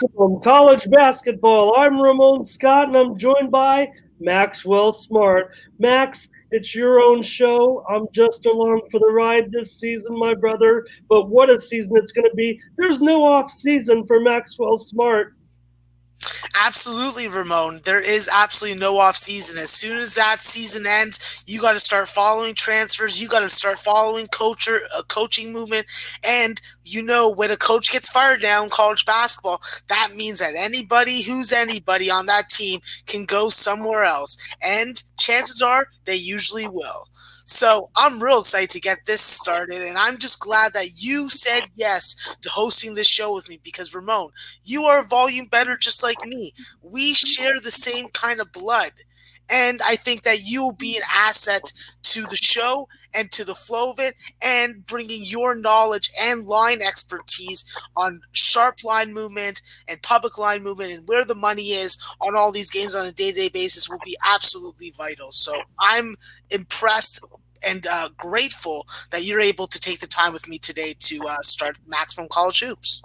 From college basketball, I'm Ramon Scott, and I'm joined by Maxwell Smart. Max, it's your own show. I'm just along for the ride this season, my brother. But what a season it's going to be. There's no off season for Maxwell Smart. Absolutely, Ramon. There is absolutely no off season. As soon as that season ends, you got to start following transfers. You got to start following coaching movement. And when a coach gets fired now in college basketball, that means that anybody who's anybody on that team can go somewhere else. And chances are they usually will. So I'm real excited to get this started, and I'm just glad that you said yes to hosting this show with me because, Ramon, you are a volume better just like me. We share the same kind of blood, and I think that you will be an asset to the show and to the flow of it and bringing your knowledge and line expertise on sharp line movement and public line movement and where the money is on all these games on a day-to-day basis will be absolutely vital. So I'm impressed and grateful that you're able to take the time with me today to start Maximum College Hoops.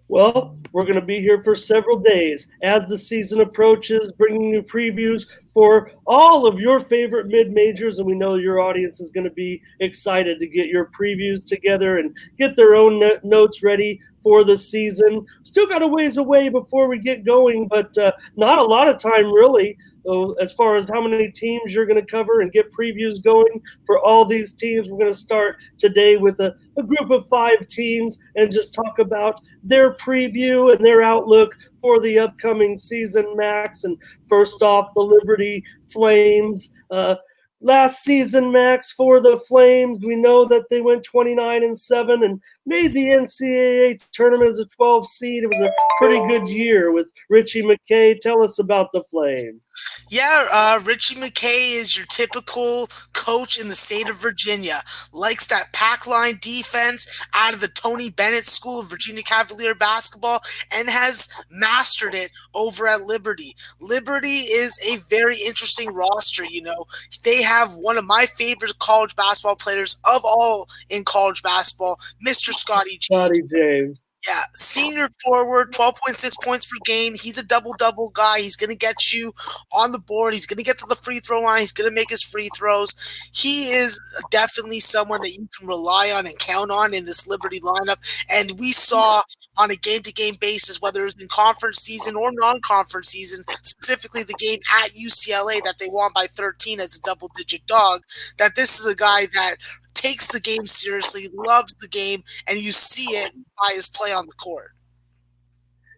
Well, we're going to be here for several days as the season approaches, bringing you previews for all of your favorite mid-majors, and we know your audience is going to be excited to get your previews together and get their own notes ready for the season. Still got a ways away before we get going, but not a lot of time really. As far as how many teams you're going to cover and get previews going for all these teams, we're going to start today with a group of 5 teams and just talk about their preview and their outlook for the upcoming season, Max. And first off, the Liberty Flames. Last season, Max, for the Flames, we know that they went 29-7 and made the NCAA tournament as a 12 seed. It was a pretty good year with Richie McKay. Tell us about the Flames. Yeah, Richie McKay is your typical coach in the state of Virginia. Likes that pack line defense out of the Tony Bennett School of Virginia Cavalier basketball and has mastered it over at Liberty. Liberty is a very interesting roster. They have one of my favorite college basketball players of all in college basketball, Mr. Scotty James. Scotty James. Yeah, senior forward, 12.6 points per game. He's a double-double guy. He's going to get you on the board. He's going to get to the free throw line. He's going to make his free throws. He is definitely someone that you can rely on and count on in this Liberty lineup. And we saw on a game-to-game basis, whether it was in conference season or non-conference season, specifically the game at UCLA that they won by 13 as a double-digit dog, that this is a guy that takes the game seriously, loves the game, and you see it by his play on the court.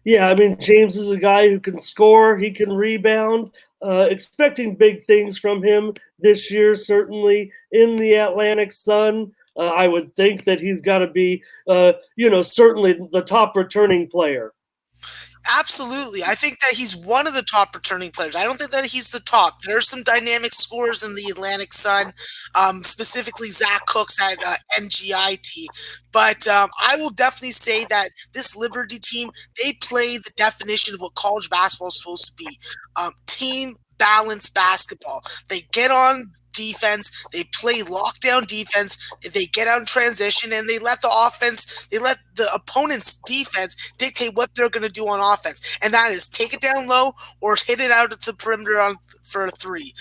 Yeah, I mean, James is a guy who can score, he can rebound. Expecting big things from him this year, certainly in the Atlantic Sun. I would think that he's got to be, certainly the top returning player. Absolutely. I think that he's one of the top returning players. I don't think that he's the top. There's some dynamic scorers in the Atlantic Sun, specifically Zach Cooks at NGIT. But I will definitely say that this Liberty team, they play the definition of what college basketball is supposed to be. Team balanced basketball. They get on defense, they play lockdown defense, they get out in transition, and they let the opponent's defense dictate what they're going to do on offense, and that is take it down low or hit it out at the perimeter for a 3.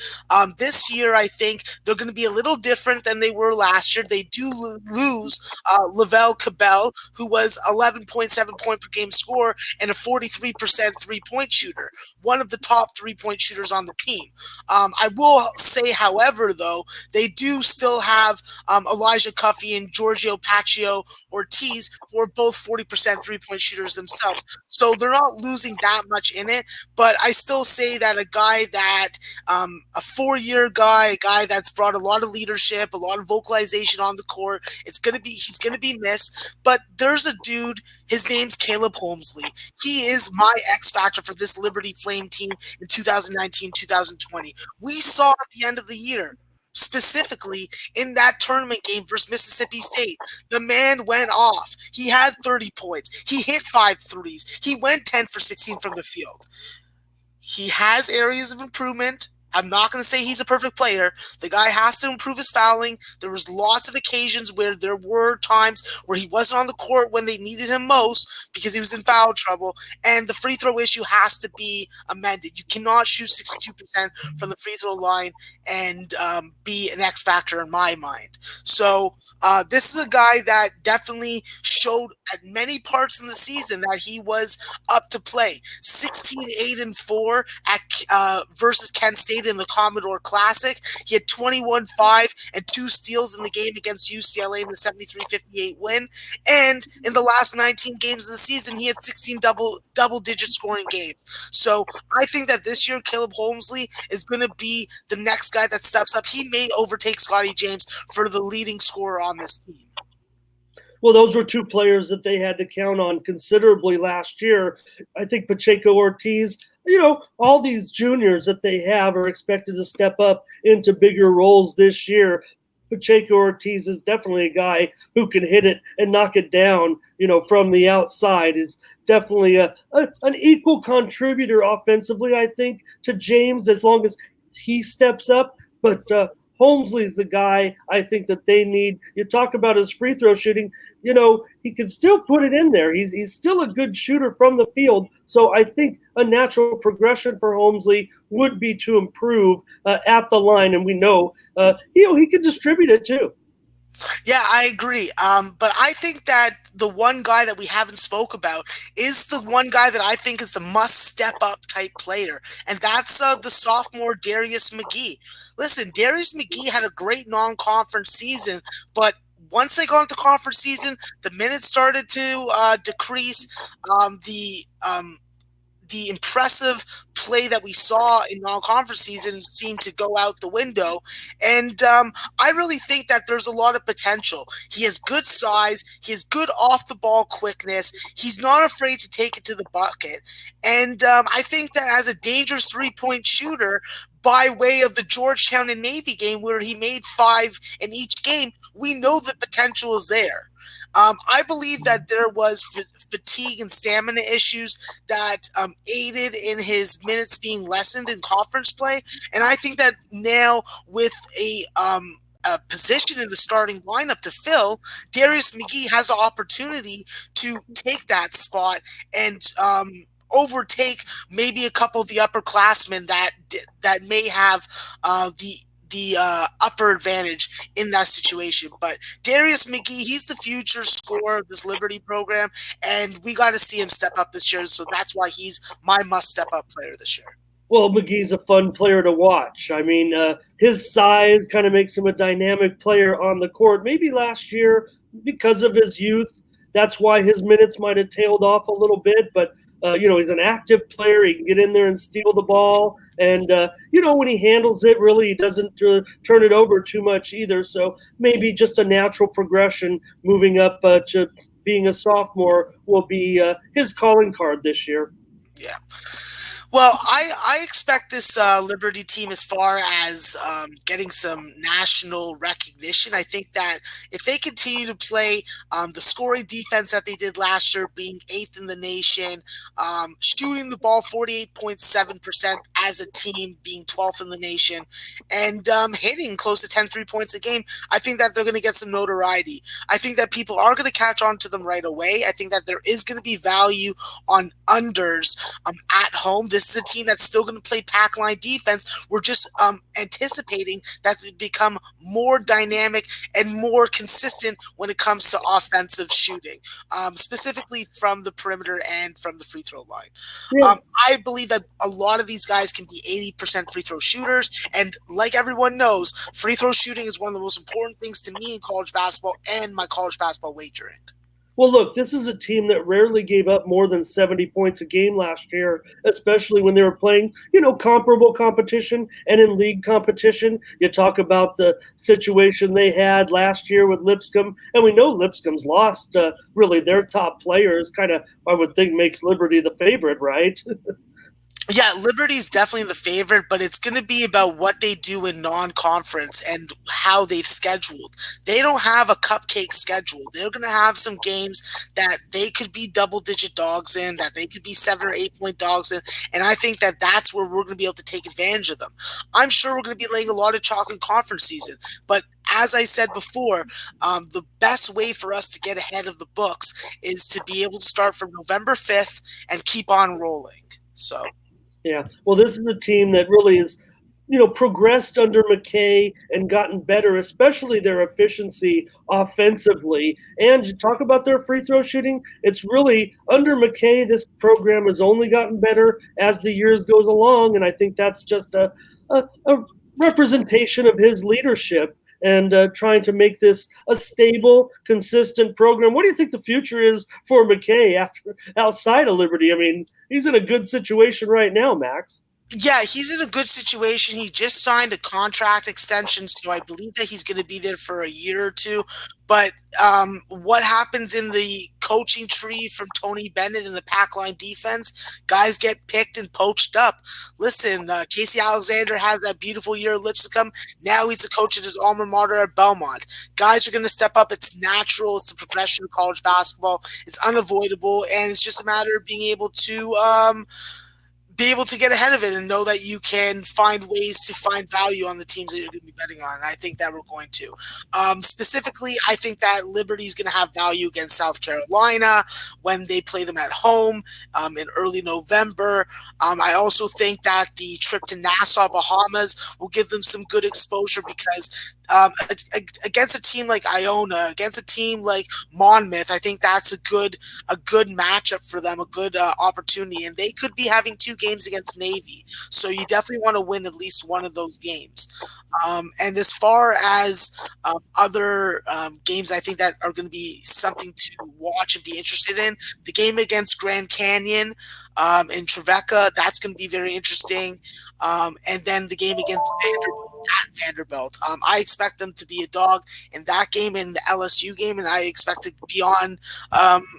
This year, I think they're going to be a little different than they were last year. They do lose Lavelle Cabell, who was 11.7 point per game scorer and a 43% 3-point shooter, one of the top 3-point shooters on the team. I will say, however, though, they do still have Elijah Cuffey and Giorgio Paccio Ortiz, who are both 40% 3-point shooters themselves. So they're not losing that much in it, but I still say that a guy that, a 4-year guy, a guy that's brought a lot of leadership, a lot of vocalization on the court, he's going to be missed. But there's a dude, his name's Caleb Holmesley. He is my X factor for this Liberty Flame team in 2019-2020. We saw at the end of the year, specifically in that tournament game versus Mississippi State, the man went off. He had 30 points. He hit 5 threes. He went 10 for 16 from the field. He has areas of improvement I'm not going to say he's a perfect player. The guy has to improve his fouling. There was lots of occasions where there were times where he wasn't on the court when they needed him most because he was in foul trouble. And the free throw issue has to be amended. You cannot shoot 62% from the free throw line and be an X factor in my mind. So this is a guy that definitely showed at many parts in the season that he was up to play. 16-8-4 at versus Kent State in the Commodore Classic. He had 21-5 and 2 steals in the game against UCLA in the 73-58 win. And in the last 19 games of the season, he had 16 double-digit scoring games. So I think that this year, Caleb Holmesley is going to be the next guy that steps up. He may overtake Scottie James for the leading scorer on this team. Well, those were 2 players that they had to count on considerably last year. I think Pacheco Ortiz, all these juniors that they have are expected to step up into bigger roles this year. Pacheco Ortiz is definitely a guy who can hit it and knock it down, from the outside. Is definitely an equal contributor offensively, I think, to James as long as he steps up. But Holmesley is the guy I think that they need. You talk about his free throw shooting. He can still put it in there. He's still a good shooter from the field. So I think a natural progression for Holmesley would be to improve at the line. And we know, he can distribute it too. Yeah, I agree. But I think that the one guy that we haven't spoke about is the one guy that I think is the must-step-up type player, and that's the sophomore Darius McGee. Listen, Darius McGee had a great non-conference season, but once they got into conference season, the minutes started to decrease. The impressive play that we saw in non-conference season seemed to go out the window. And I really think that there's a lot of potential. He has good size. He has good off-the-ball quickness. He's not afraid to take it to the bucket. And I think that as a dangerous three-point shooter, by way of the Georgetown and Navy game where he made 5 in each game, we know the potential is there. I believe that there was fatigue and stamina issues that aided in his minutes being lessened in conference play. And I think that now with a position in the starting lineup to fill, Darius McGee has an opportunity to take that spot and overtake maybe a couple of the upperclassmen that may have the upper advantage in that situation. But Darius McGee, he's the future scorer of this Liberty program, and we got to see him step up this year. So that's why he's my must-step-up player this year. Well, McGee's a fun player to watch. I mean, his size kind of makes him a dynamic player on the court. Maybe last year, because of his youth, that's why his minutes might have tailed off a little bit. But, he's an active player. He can get in there and steal the ball. And, when he handles it, really, he doesn't turn it over too much either. So maybe just a natural progression moving up to being a sophomore will be his calling card this year. Yeah. Well, I expect this Liberty team as far as getting some national recognition. I think that if they continue to play the scoring defense that they did last year, being 8th in the nation, shooting the ball 48.7% as a team, being 12th in the nation, and hitting close to 10 3-points a game, I think that they're going to get some notoriety. I think that people are going to catch on to them right away. I think that there is going to be value on unders at home. This is a team that's still going to play pack line defense. We're just anticipating that they become more dynamic and more consistent when it comes to offensive shooting, specifically from the perimeter and from the free throw line. Yeah. I believe that a lot of these guys can be 80% free throw shooters, and like everyone knows, free throw shooting is one of the most important things to me in college basketball and my college basketball wagering. Well, look, this is a team that rarely gave up more than 70 points a game last year, especially when they were playing, comparable competition and in league competition. You talk about the situation they had last year with Lipscomb, and we know Lipscomb's lost really their top players, kind of, I would think, makes Liberty the favorite, right? Yeah, Liberty's definitely the favorite, but it's going to be about what they do in non-conference and how they've scheduled. They don't have a cupcake schedule. They're going to have some games that they could be double-digit dogs in, that they could be 7 or 8 point dogs in, and I think that that's where we're going to be able to take advantage of them. I'm sure we're going to be laying a lot of chalk in conference season, but as I said before, the best way for us to get ahead of the books is to be able to start from November 5th and keep on rolling. So. Yeah. Well, this is a team that really is, progressed under McKay and gotten better, especially their efficiency offensively. And you talk about their free throw shooting. It's really under McKay, this program has only gotten better as the years goes along. And I think that's just a representation of his leadership and trying to make this a stable, consistent program. What do you think the future is for McKay outside of Liberty? I mean, he's in a good situation right now, Max. Yeah, he's in a good situation. He just signed a contract extension, so I believe that he's going to be there for a year or two. But what happens in the coaching tree from Tony Bennett and the pack line defense? Guys get picked and poached up. Listen, Casey Alexander has that beautiful year at Lipscomb. Now he's the coach at his alma mater at Belmont. Guys are going to step up. It's natural. It's the progression of college basketball. It's unavoidable, and it's just a matter of being able to be able to get ahead of it and know that you can find ways to find value on the teams that you're going to be betting on. And I think that we're going to. Specifically, I think that Liberty is going to have value against South Carolina when they play them at home in early November. I also think that the trip to Nassau, Bahamas will give them some good exposure because against a team like Iona, against a team like Monmouth, I think that's a good matchup for them, a good opportunity, and they could be having 2 games against Navy, so you definitely want to win at least one of those games. And as far as other games, I think that are going to be something to watch and be interested in. The game against Grand Canyon in Trevecca, that's going to be very interesting. And then the game against Vanderbilt. I expect them to be a dog in that game and the LSU game, and I expect to be on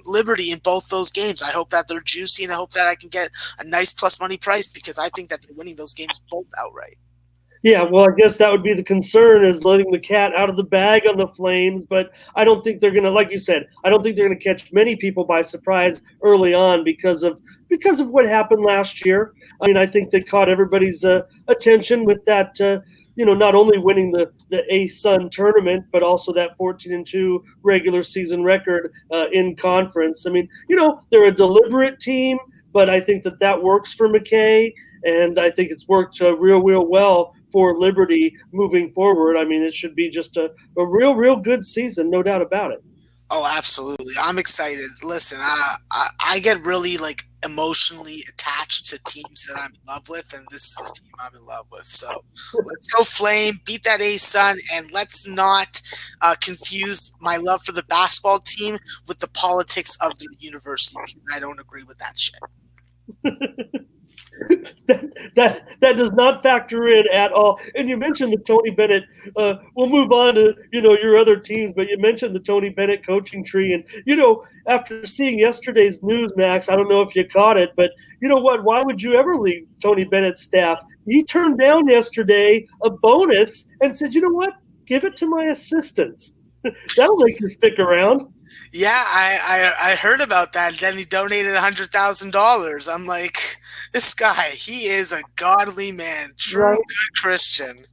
Liberty in both those games. I hope that they're juicy, and I hope that I can get a nice plus money price because I think that they're winning those games both outright. Yeah, well, I guess that would be the concern is letting the cat out of the bag on the Flames, but I don't think they're going to, like you said, I don't think they're going to catch many people by surprise early on because of what happened last year. I mean, I think they caught everybody's attention with that, not only winning the A-Sun tournament, but also that 14-2 regular season record in conference. I mean, they're a deliberate team, but I think that works for McKay, and I think it's worked real well for Liberty moving forward. I mean, it should be just a real good season, no doubt about it. Oh, absolutely. I'm excited. Listen, I get really emotionally attached to teams that I'm in love with, and this is a team I'm in love with. So let's go Flame, beat that A-Sun, and let's not confuse my love for the basketball team with the politics of the university because I don't agree with that shit. that does not factor in at all. And you mentioned the Tony Bennett. We'll move on to your other teams, but you mentioned the Tony Bennett coaching tree, and after seeing yesterday's news, Max, I don't know if you caught it, but you know what? Why would you ever leave Tony Bennett's staff? He turned down yesterday a bonus and said, "You know what? Give it to my assistants. That'll make you stick around." Yeah, I heard about that. Then he donated $100,000. I'm like, this guy, he is a godly man, true good Christian.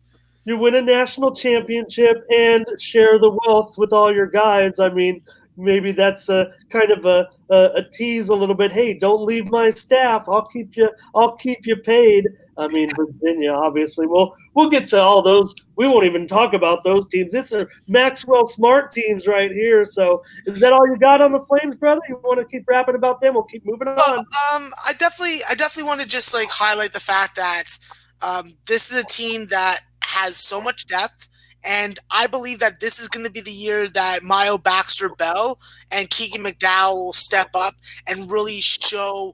You win a national championship and share the wealth with all your guys. I mean, maybe that's kind of a tease a little bit. Hey, don't leave my staff. I'll keep you paid. I mean, Virginia, obviously. We'll get to all those. We won't even talk about those teams. These are Maxwell Smart teams right here. So is that all you got on the Flames, brother? You want to keep rapping about them? We'll keep moving on. I definitely want to just highlight the fact that this is a team that has so much depth. And I believe that this is going to be the year that Myo Baxter-Bell and Keegan McDowell will step up and really show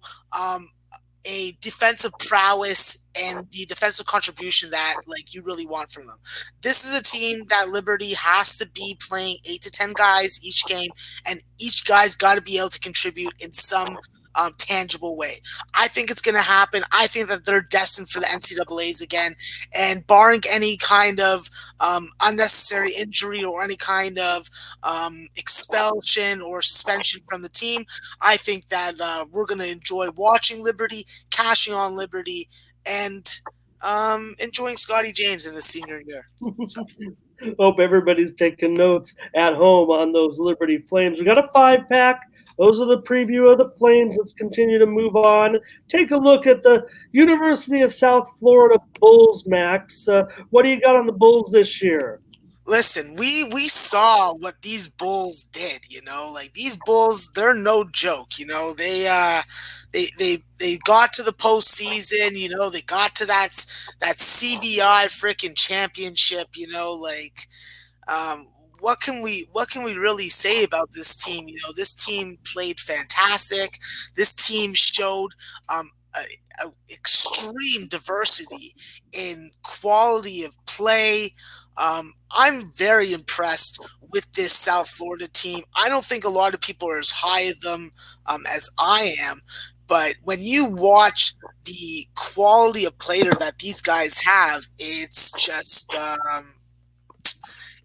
a defensive prowess and the defensive contribution that you really want from them. This is a team that Liberty has to be playing 8 to 10 guys each game, and each guy's got to be able to contribute in some tangible way. I think it's going to happen. I think that they're destined for the NCAAs again, and barring any kind of unnecessary injury or any kind of expulsion or suspension from the team, I think that we're going to enjoy watching Liberty, cashing on Liberty, and enjoying Scotty James in his senior year. So. Hope everybody's taking notes at home on those Liberty Flames. We got a 5-pack. Those are the preview of the Flames. Let's continue to move on. Take a look at the University of South Florida Bulls, Max. What do you got on the Bulls this year? Listen, we saw what these Bulls did, like these Bulls, they're no joke, they got to the postseason, they got to that CBI freaking championship, what can we really say about this team? This team played fantastic. This team showed extreme diversity in quality of play. I'm very impressed with this South Florida team. I don't think a lot of people are as high of them as I am, but when you watch the quality of player that these guys have, it's just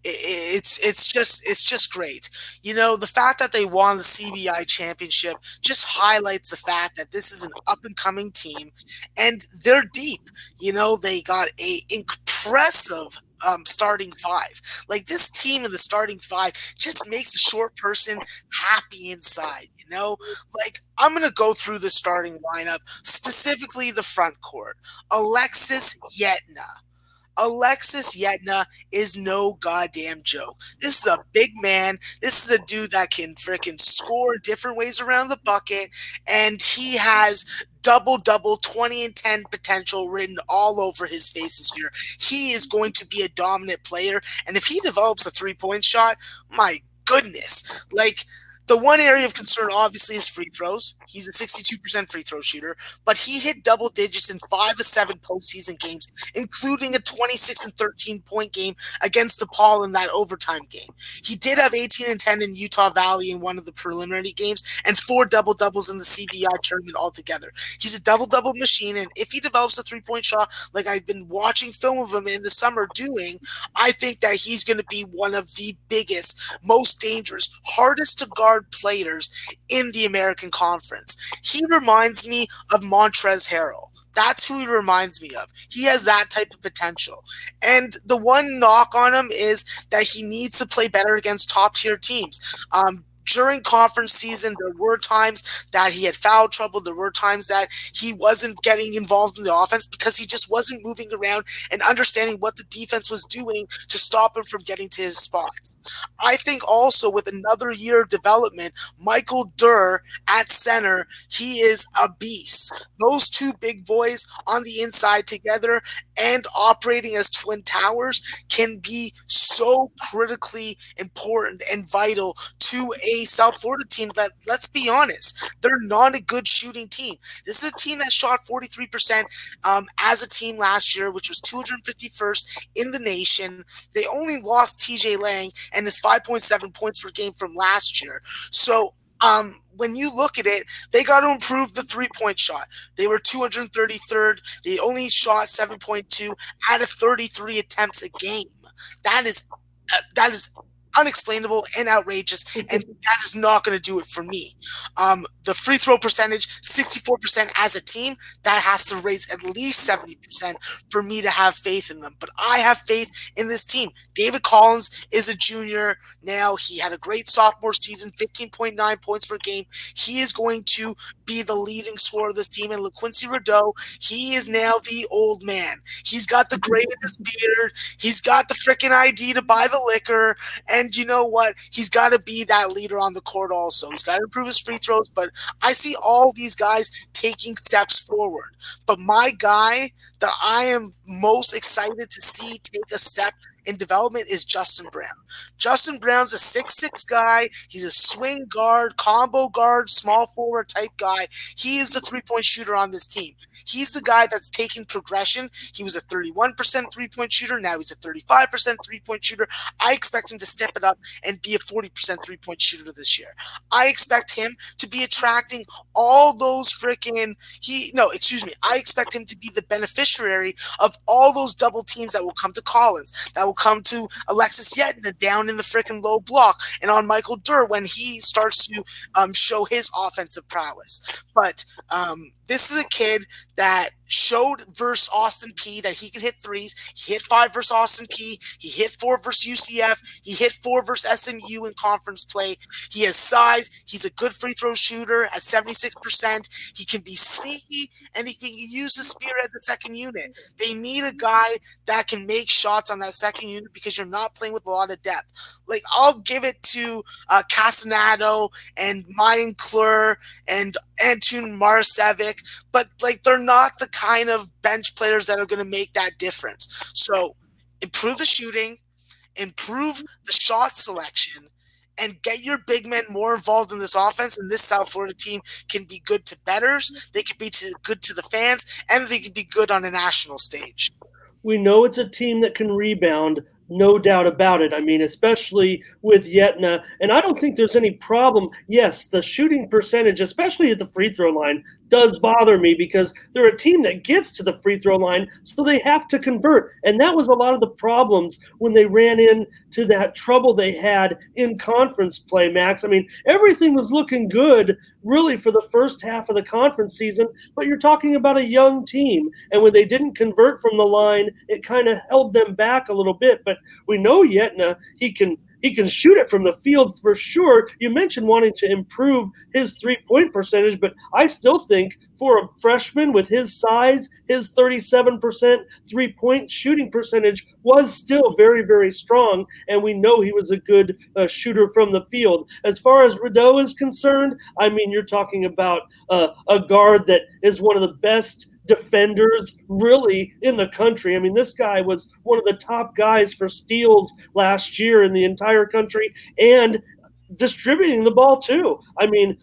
it's just great. The fact that they won the CBI championship just highlights the fact that this is an up and coming team, and they're deep. They got a impressive starting five. Like this team in the starting five just makes a short person happy inside. Like I'm going to go through the starting lineup, specifically the front court. Alexis Yetna is no goddamn joke. This is a big man. This is a dude that can freaking score different ways around the bucket, and he has double-double, 20 and 10 potential written all over his face this year. He is going to be a dominant player, and if he develops a three-point shot, my goodness. Like, the one area of concern, obviously, is free throws. He's a 62% free throw shooter, but he hit double digits in 5 of 7 postseason games, including a 26 and 13 point game against DePaul in that overtime game. He did have 18 and 10 in Utah Valley in one of the preliminary games and 4 double-doubles in the CBI tournament altogether. He's a double-double machine, and if he develops a three-point shot like I've been watching film of him in the summer doing, I think that he's going to be one of the biggest, most dangerous, hardest to guard players in the American Conference. He reminds me of Montrezl Harrell. That's who he reminds me of. He has that type of potential. And the one knock on him is that he needs to play better against top-tier teams. During conference season, there were times that he had foul trouble. There were times that he wasn't getting involved in the offense because he just wasn't moving around and understanding what the defense was doing to stop him from getting to his spots. I think also with another year of development, Michael Durr at center, he is a beast. Those two big boys on the inside together and operating as twin towers can be so critically important and vital to a South Florida team that, let's be honest, they're not a good shooting team. This is a team that shot 43% as a team last year, which was 251st in the nation. They only lost TJ Lang and his 5.7 points per game from last year. So when you look at it, they got to improve the three-point shot. They were 233rd. They only shot 7.2 out of 33 attempts a game. That is unexplainable and outrageous, and that is not going to do it for me. The free throw percentage, 64% as a team, that has to raise at least 70% for me to have faith in them. But I have faith in this team. David Collins is a junior now. He had a great sophomore season, 15.9 points per game. He is going to be the leading scorer of this team. And LaQuincy Rideau, he is now the old man. He's got the gray in his beard. He's got the freaking ID to buy the liquor. And you know what? He's got to be that leader on the court also. He's got to improve his free throws. But I see all these guys taking steps forward. But my guy that I am most excited to see take a step in development is Justin Brown. Justin Brown's a 6'6" guy. He's a swing guard, combo guard, small forward type guy. He is the three-point shooter on this team. He's the guy that's taking progression. He was a 31% three-point shooter. Now he's a 35% three-point shooter. I expect him to step it up and be a 40% three-point shooter this year. I expect him to be attracting all those I expect him to be the beneficiary of all those double teams that will come to Collins, that will come to Alexis Yetna down in the freaking low block, and on Michael Durr when he starts to show his offensive prowess. But this is a kid that showed versus Austin P that he could hit threes. He hit 5 versus Austin P. He hit 4 versus UCF. He hit 4 versus SMU in conference play. He has size. He's a good free throw shooter at 76%. He can be sneaky, and he can use the spearhead the second unit. They need a guy that can make shots on that second unit because you're not playing with a lot of depth. Like, I'll give it to Castanado and Mayan Klur and Antun Marasevic, but like, they're not the kind of bench players that are going to make that difference. So improve the shooting, improve the shot selection, and get your big men more involved in this offense. And this South Florida team can be good to bettors, they can be good to the fans, and they can be good on a national stage. We know it's a team that can rebound, no doubt about it. I mean, especially with Yetna. And I don't think there's any problem. Yes, the shooting percentage, especially at the free throw line, does bother me because they're a team that gets to the free throw line, so they have to convert. And that was a lot of the problems when they ran into that trouble they had in conference play, Max. I mean, everything was looking good really for the first half of the conference season, but you're talking about a young team. And when they didn't convert from the line, it kind of held them back a little bit. But we know Yetna, he can shoot it from the field for sure. You mentioned wanting to improve his three-point percentage, but I still think for a freshman with his size, his 37% three-point shooting percentage was still very, very strong, and we know he was a good shooter from the field. As far as Rideau is concerned, I mean, you're talking about a guard that is one of the best defenders really in the country. I mean, this guy was one of the top guys for steals last year in the entire country and distributing the ball too. I mean,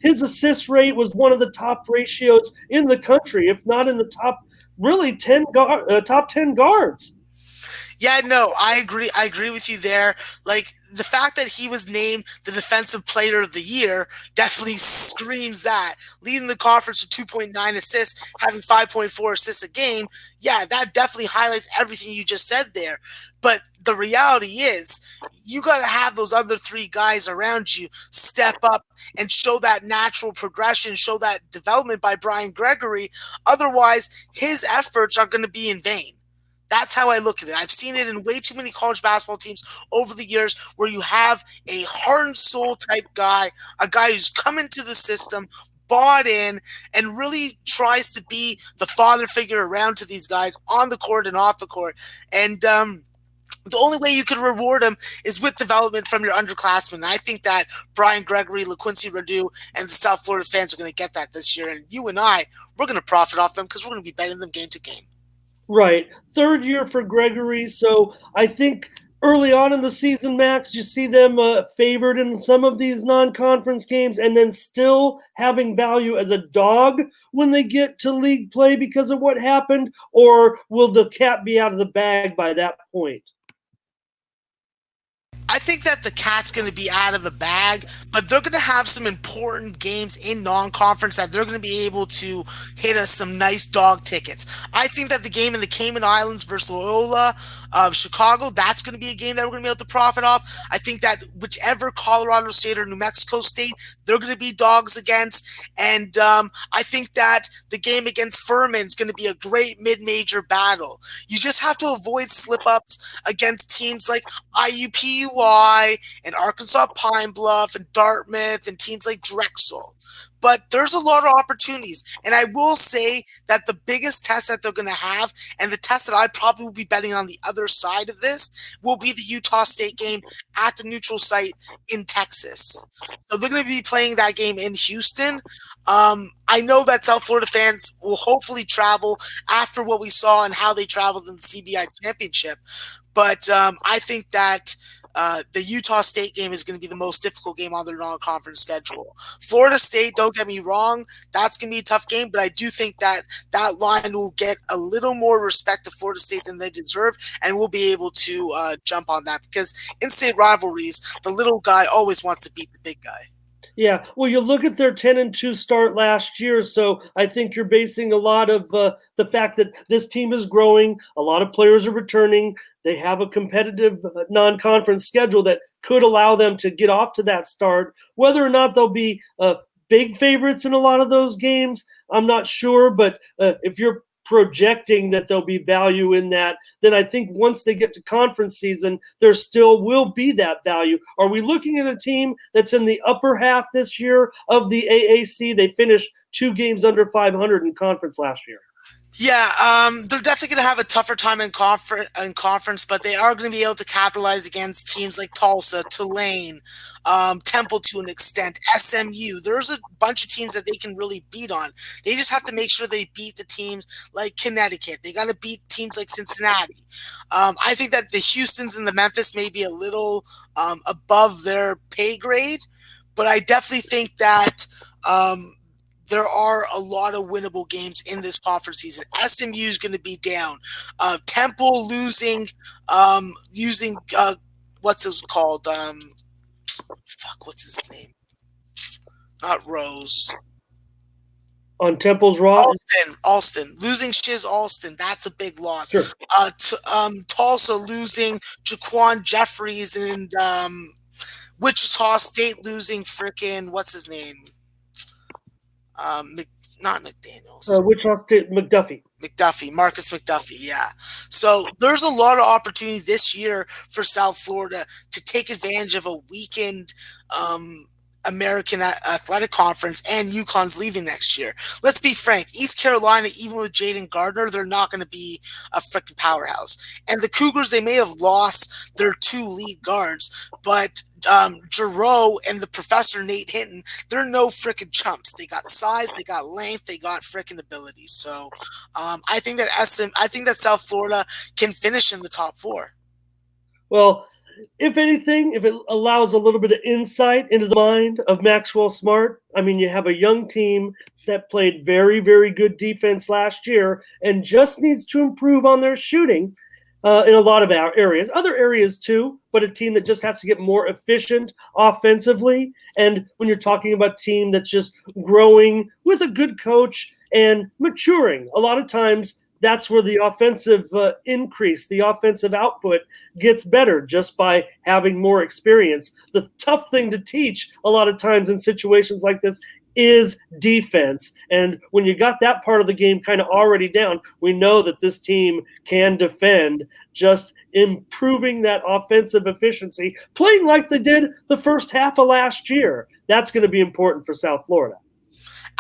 his assist rate was one of the top ratios in the country, if not in the top really top 10 guards. Yeah, no, I agree. I agree with you there. Like, the fact that he was named the Defensive Player of the Year definitely screams that. Leading the conference with 2.9 assists, having 5.4 assists a game, yeah, that definitely highlights everything you just said there. But the reality is, you got to have those other 3 guys around you step up and show that natural progression, show that development by Brian Gregory. Otherwise, his efforts are going to be in vain. That's how I look at it. I've seen it in way too many college basketball teams over the years where you have a heart and soul type guy, a guy who's come into the system, bought in, and really tries to be the father figure around to these guys on the court and off the court. And the only way you can reward him is with development from your underclassmen. And I think that Brian Gregory, LaQuincy Rideau, and the South Florida fans are going to get that this year. And you and I, we're going to profit off them because we're going to be betting them game to game. Right. 3rd year for Gregory. So I think early on in the season, Max, you see them favored in some of these non-conference games and then still having value as a dog when they get to league play because of what happened? Or will the cat be out of the bag by that point? I think that the cat's going to be out of the bag, but they're going to have some important games in non-conference that they're going to be able to hit us some nice dog tickets. I think that the game in the Cayman Islands versus Loyola Chicago, that's going to be a game that we're going to be able to profit off. I think that whichever Colorado State or New Mexico State they're going to be dogs against. And I think that the game against Furman is going to be a great mid-major battle. You just have to avoid slip-ups against teams like IUPUI and Arkansas Pine Bluff and Dartmouth and teams like Drexel. But there's a lot of opportunities. And I will say that the biggest test that they're going to have, and the test that I probably will be betting on the other side of this, will be the Utah State game at the neutral site in Texas. So they're going to be playing that game in Houston. I know that South Florida fans will hopefully travel after what we saw and how they traveled in the CBI championship. But I think that the Utah State game is going to be the most difficult game on their non-conference schedule. Florida State, don't get me wrong, that's going to be a tough game, but I do think that that line will get a little more respect to Florida State than they deserve, and we'll be able to jump on that because in state rivalries, the little guy always wants to beat the big guy. Yeah, well, you look at their 10-2 start last year, so I think you're basing a lot of the fact that this team is growing. A lot of players are returning. They have a competitive non-conference schedule that could allow them to get off to that start. Whether or not they'll be big favorites in a lot of those games, I'm not sure. But if you're projecting that there'll be value in that, then I think once they get to conference season, there still will be that value. Are we looking at a team that's in the upper half this year of the AAC? They finished 2 games under 500 in conference last year. Yeah, they're definitely going to have a tougher time in conference, but they are going to be able to capitalize against teams like Tulsa, Tulane, Temple to an extent, SMU. There's a bunch of teams that they can really beat on. They just have to make sure they beat the teams like Connecticut. They got to beat teams like Cincinnati. I think that the Houstons and the Memphis may be a little above their pay grade, but I definitely think that there are a lot of winnable games in this conference season. SMU is going to be down. Temple losing, using what's it called? What's his name? Not Rose. On Temple's Raw? Alston. Losing Shiz Alston, that's a big loss. Sure. Tulsa losing Jaquan Jeffries, and Wichita State losing frickin' what's his name? Not McDaniels. Wichita State, Marcus McDuffie, yeah. So there's a lot of opportunity this year for South Florida to take advantage of a weakened American Athletic Conference, and UConn's leaving next year. Let's be frank, East Carolina, even with Jaden Gardner, they're not going to be a freaking powerhouse. And the Cougars, they may have lost their 2 lead guards, but Giroux and the professor Nate Hinton, they're no freaking chumps. They got size, they got length, they got freaking ability. So I think that South Florida can finish in the top 4. Well, if anything, if it allows a little bit of insight into the mind of Maxwell Smart, I mean, you have a young team that played very, very good defense last year and just needs to improve on their shooting in a lot of our areas. Other areas too, but a team that just has to get more efficient offensively. And when you're talking about a team that's just growing with a good coach and maturing, a lot of times that's where the offensive increase, the offensive output gets better just by having more experience. The tough thing to teach a lot of times in situations like this is defense. And when you got that part of the game kind of already down, we know that this team can defend. Just improving that offensive efficiency, playing like they did the first half of last year. That's going to be important for South Florida.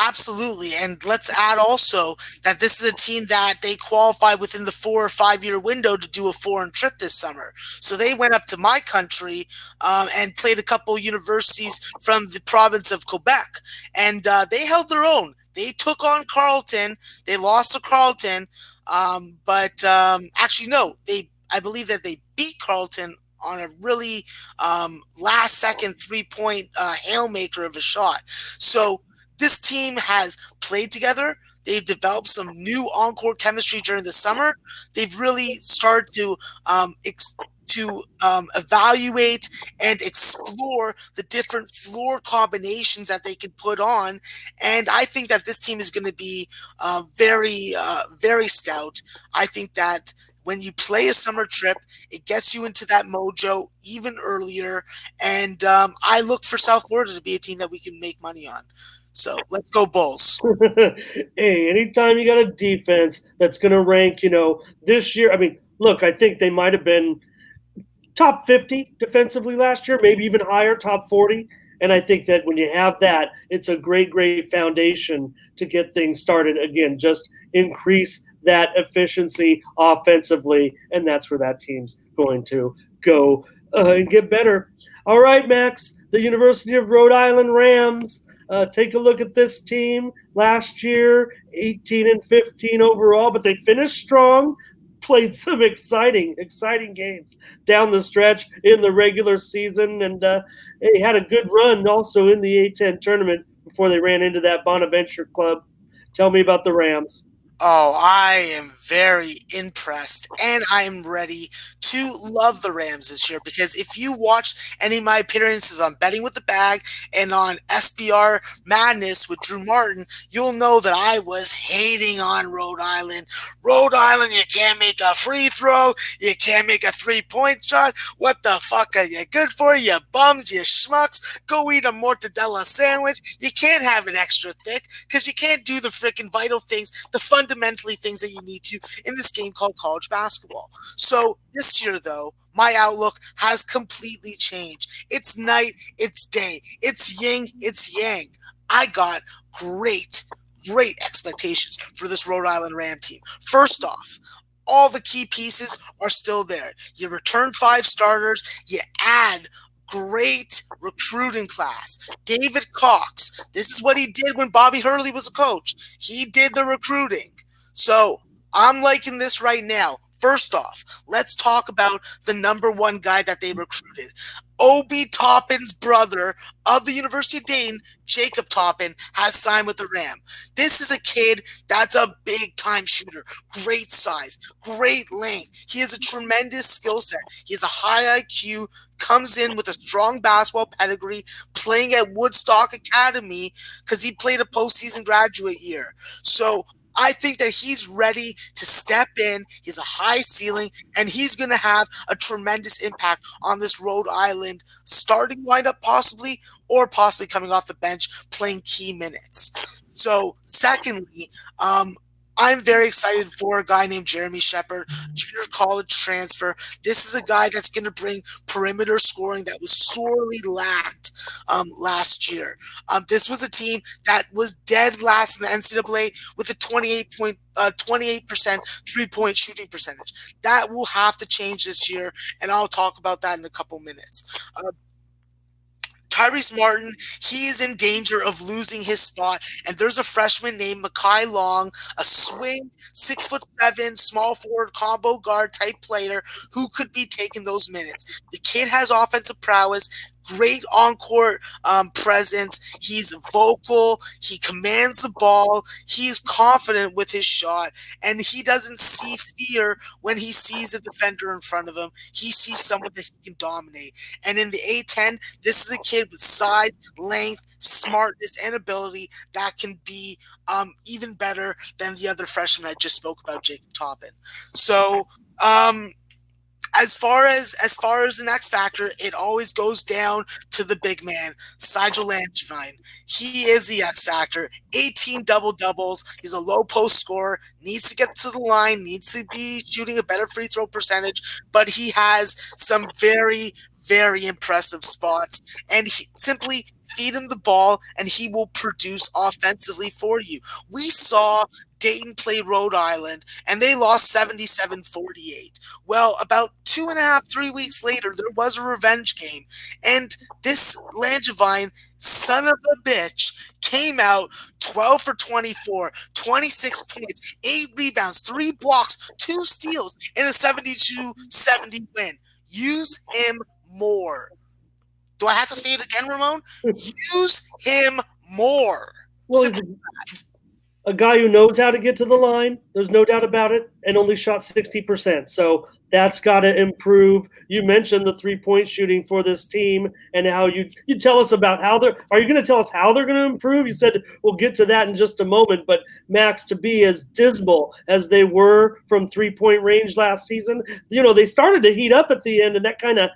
Absolutely. And let's add also that this is a team that they qualified within the 4 or 5 year window to do a foreign trip this summer. So they went up to my country and played a couple universities from the province of Quebec. And they held their own. They took on Carleton. They lost to Carleton. But actually, no, I believe that they beat Carleton on a really last-second 3-point hail-maker of a shot. So this team has played together. They've developed some new on-court chemistry during the summer. They've really started to evaluate and explore the different floor combinations that they can put on. And I think that this team is going to be very, very stout. I think that when you play a summer trip, it gets you into that mojo even earlier. And I look for South Florida to be a team that we can make money on. So let's go Bulls. Hey, anytime you got a defense that's going to rank, this year, I mean, look, I think they might have been top 50 defensively last year, maybe even higher, top 40. And I think that when you have that, it's a great, great foundation to get things started. Again, just increase that efficiency offensively, and that's where that team's going to go and get better. All right, Max, the University of Rhode Island Rams. Take a look at this team last year, 18-15 overall, but they finished strong. played some exciting games down the stretch in the regular season, and they had a good run also in the A10 tournament before they ran into that Bonaventure club. Tell me about the Rams. Oh, I am very impressed, and I am ready to love the Rams this year, because if you watch any of my appearances on Betting with the Bag and on SBR Madness with Drew Martin, you'll know that I was hating on Rhode Island. Rhode Island, you can't make a free throw, you can't make a three-point shot. What the fuck are you good for, you bums, you schmucks? Go eat a mortadella sandwich. You can't have it extra thick because you can't do the freaking vital things, the fundamentally things that you need to in this game called college basketball. So this year, though, my outlook has completely changed. It's night, it's day, it's yin, it's yang. I got great expectations for this Rhode Island Ram team. First off, all the key pieces are still there. You return 5 starters, you add great recruiting class. David Cox, this is what he did when Bobby Hurley was a coach. He did the recruiting. So I'm liking this right now. First off, let's talk about the number one guy that they recruited. Obi Toppin's brother of the University of Dayton, Jacob Toppin, has signed with the Ram. This is a kid that's a big-time shooter. Great size, great length. He has a tremendous skill set. He has a high IQ, comes in with a strong basketball pedigree, playing at Woodstock Academy because he played a postseason graduate year. So I think that he's ready to step in. He's a high ceiling, and he's going to have a tremendous impact on this Rhode Island starting lineup possibly, or possibly coming off the bench playing key minutes. So secondly, I'm very excited for a guy named Jeremy Shepard, junior college transfer. This is a guy that's going to bring perimeter scoring that was sorely lacked last year. This was a team that was dead last in the NCAA with a 28% three-point shooting percentage. That will have to change this year, and I'll talk about that in a couple minutes. Tyrese Martin, he is in danger of losing his spot, and there's a freshman named Mekhi Long, a swing, 6'7", small forward combo guard type player who could be taking those minutes. The kid has offensive prowess, great on-court presence. He's vocal. He commands the ball. He's confident with his shot, and he doesn't see fear when he sees a defender in front of him. He sees someone that he can dominate. And in the A10, this is a kid with size, length, smartness, and ability that can be even better than the other freshman I just spoke about, Jacob Toppin. So, As far as an X factor, it always goes down to the big man, Sigel Langevine. He is the X factor. 18 double-doubles. He's a low post scorer. Needs to get to the line. Needs to be shooting a better free throw percentage. But he has some very, very impressive spots. And simply feed him the ball, and he will produce offensively for you. We saw Dayton play Rhode Island, and they lost 77-48. Well, about 2.5-3 weeks later, there was a revenge game, and this Langevine, son of a bitch, came out 12 for 24, 26 points, 8 rebounds, 3 blocks, 2 steals in a 72-70 win. Use him more. Do I have to say it again, Ramon? Use him more. Well, a guy who knows how to get to the line, there's no doubt about it, and only shot 60%. So that's got to improve. You mentioned the three-point shooting for this team and how you tell us about how they're – are you going to tell us how they're going to improve? You said we'll get to that in just a moment. But, Max, to be as dismal as they were from three-point range last season, they started to heat up at the end, and that kind of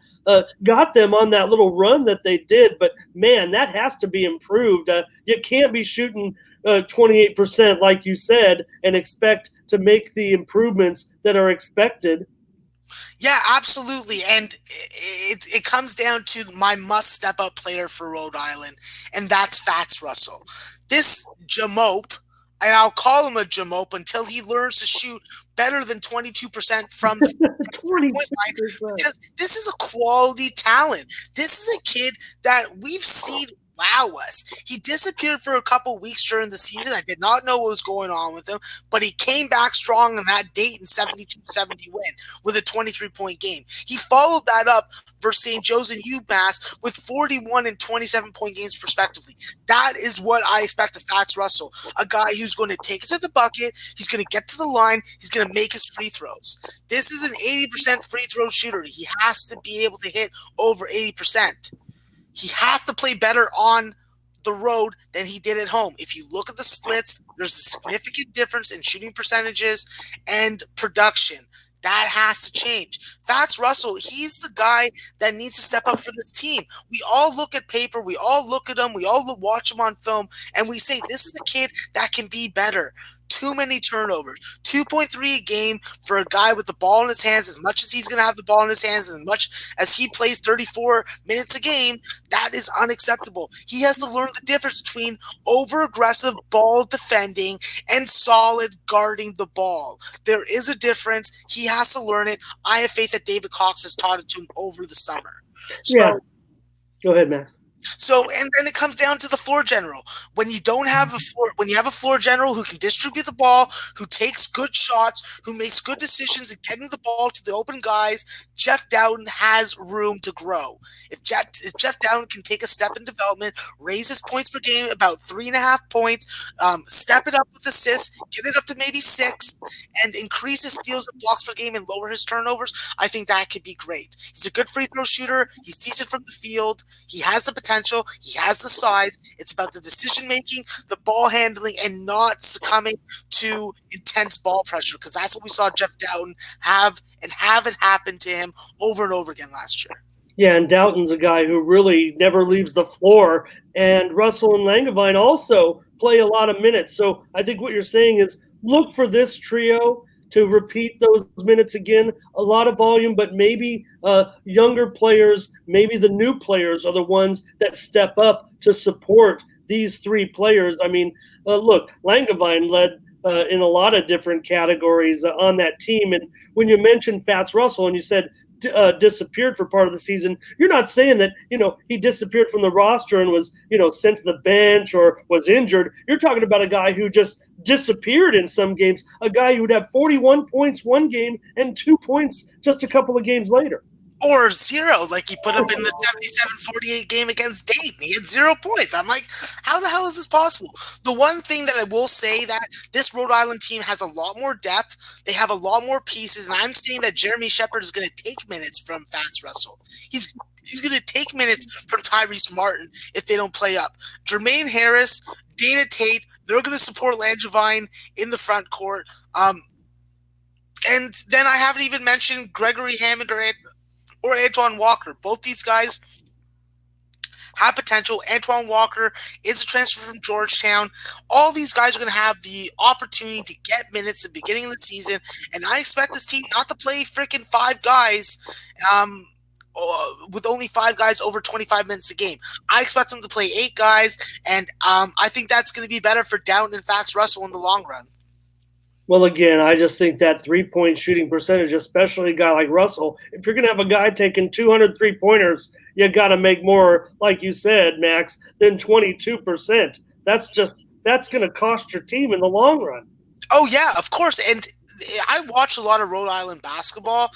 got them on that little run that they did. But, man, that has to be improved. You can't be shooting – 28%, like you said, and expect to make the improvements that are expected. Yeah, absolutely. And it comes down to my must-step-up player for Rhode Island, and that's Fats Russell. This Jamope, and I'll call him a Jamope until he learns to shoot better than 22% from the 22%. Because this is a quality talent. This is a kid that we've seen wow us. He disappeared for a couple weeks during the season. I did not know what was going on with him, but he came back strong on that Dayton 72-70 win with a 23-point game. He followed that up versus St. Joe's and UMass with 41 and 27-point games respectively. That is what I expect of Fats Russell, a guy who's going to take it to the bucket, he's going to get to the line, he's going to make his free throws. This is an 80% free throw shooter. He has to be able to hit over 80%. He has to play better on the road than he did at home. If you look at the splits, there's a significant difference in shooting percentages and production. That has to change. Fats Russell, he's the guy that needs to step up for this team. We all look at paper, we all look at him, we all watch him on film, and we say, this is a kid that can be better. Too many turnovers. 2.3 a game for a guy with the ball in his hands, as much as he's going to have the ball in his hands, and as much as he plays 34 minutes a game, that is unacceptable. He has to learn the difference between over-aggressive ball defending and solid guarding the ball. There is a difference. He has to learn it. I have faith that David Cox has taught it to him over the summer. So, go ahead, Max. So, and then it comes down to the floor general. When you don't have when you have a floor general who can distribute the ball, who takes good shots, who makes good decisions in getting the ball to the open guys, Jeff Dowden has room to grow. If Jeff Dowden can take a step in development, raise his points per game about 3.5 points, step it up with assists, get it up to maybe 6, and increase his steals and blocks per game and lower his turnovers, I think that could be great. He's a good free throw shooter. He's decent from the field. He has the potential. He has the size. It's about the decision making, the ball handling, and not succumbing to intense ball pressure, because that's what we saw Jeff Dowden have it happen to him over and over again last year. Yeah, and Doughton's a guy who really never leaves the floor, and Russell and Langevin also play a lot of minutes. So I think what you're saying is look for this trio to repeat those minutes again, a lot of volume, but maybe younger players, maybe the new players are the ones that step up to support these three players. I mean, look, Langevin led in a lot of different categories on that team. And when you mentioned Fats Russell and you said disappeared for part of the season, you're not saying that, he disappeared from the roster and was, sent to the bench or was injured. You're talking about a guy who just disappeared in some games, a guy who would have 41 points one game and 2 points just a couple of games later. Or 0, like he put up in the 77-48 game against Dayton. He had 0 points. I'm like, how the hell is this possible? The one thing that I will say that this Rhode Island team has a lot more depth. They have a lot more pieces, and I'm saying that Jeremy Shepard is going to take minutes from Fats Russell. He's going to take minutes from Tyrese Martin if they don't play up. Jermaine Harris, Dana Tate, they're going to support Langevin in the front court. And then I haven't even mentioned Gregory Hammond or Antoine Walker. Both these guys have potential. Antoine Walker is a transfer from Georgetown. All these guys are going to have the opportunity to get minutes at the beginning of the season, and I expect this team not to play freaking 5 guys with only 5 guys over 25 minutes a game. I expect them to play 8 guys, and I think that's going to be better for Downton and Fats Russell in the long run. Well, again, I just think that 3-point shooting percentage, especially a guy like Russell, if you're going to have a guy taking 200 3-pointers, you got to make more, like you said, Max, than 22%. That's going to cost your team in the long run. Oh, yeah, of course. And I watch a lot of Rhode Island basketball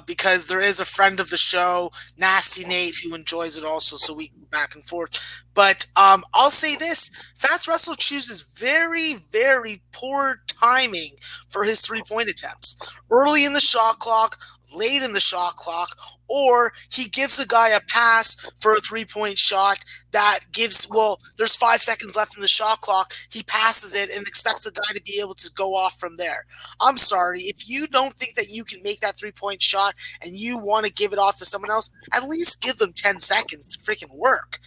because there is a friend of the show, Nasty Nate, who enjoys it also, so we go back and forth. But I'll say this, Fats Russell chooses very, very poor timing for his 3-point attempts. Early in the shot clock, late in the shot clock, or he gives the guy a pass for a 3-point shot that gives, there's 5 seconds left in the shot clock. He passes it and expects the guy to be able to go off from there. I'm sorry. If you don't think that you can make that 3-point shot and you want to give it off to someone else, at least give them 10 seconds to freaking work.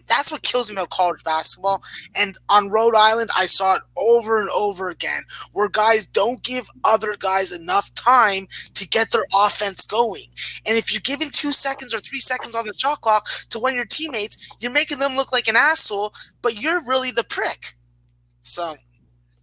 That's what kills me about college basketball. And on Rhode Island, I saw it over and over again, where guys don't give other guys enough time to get their offense going. And if you're giving 2 seconds or 3 seconds on the shot clock to one of your teammates, you're making them look like an asshole, but you're really the prick. So,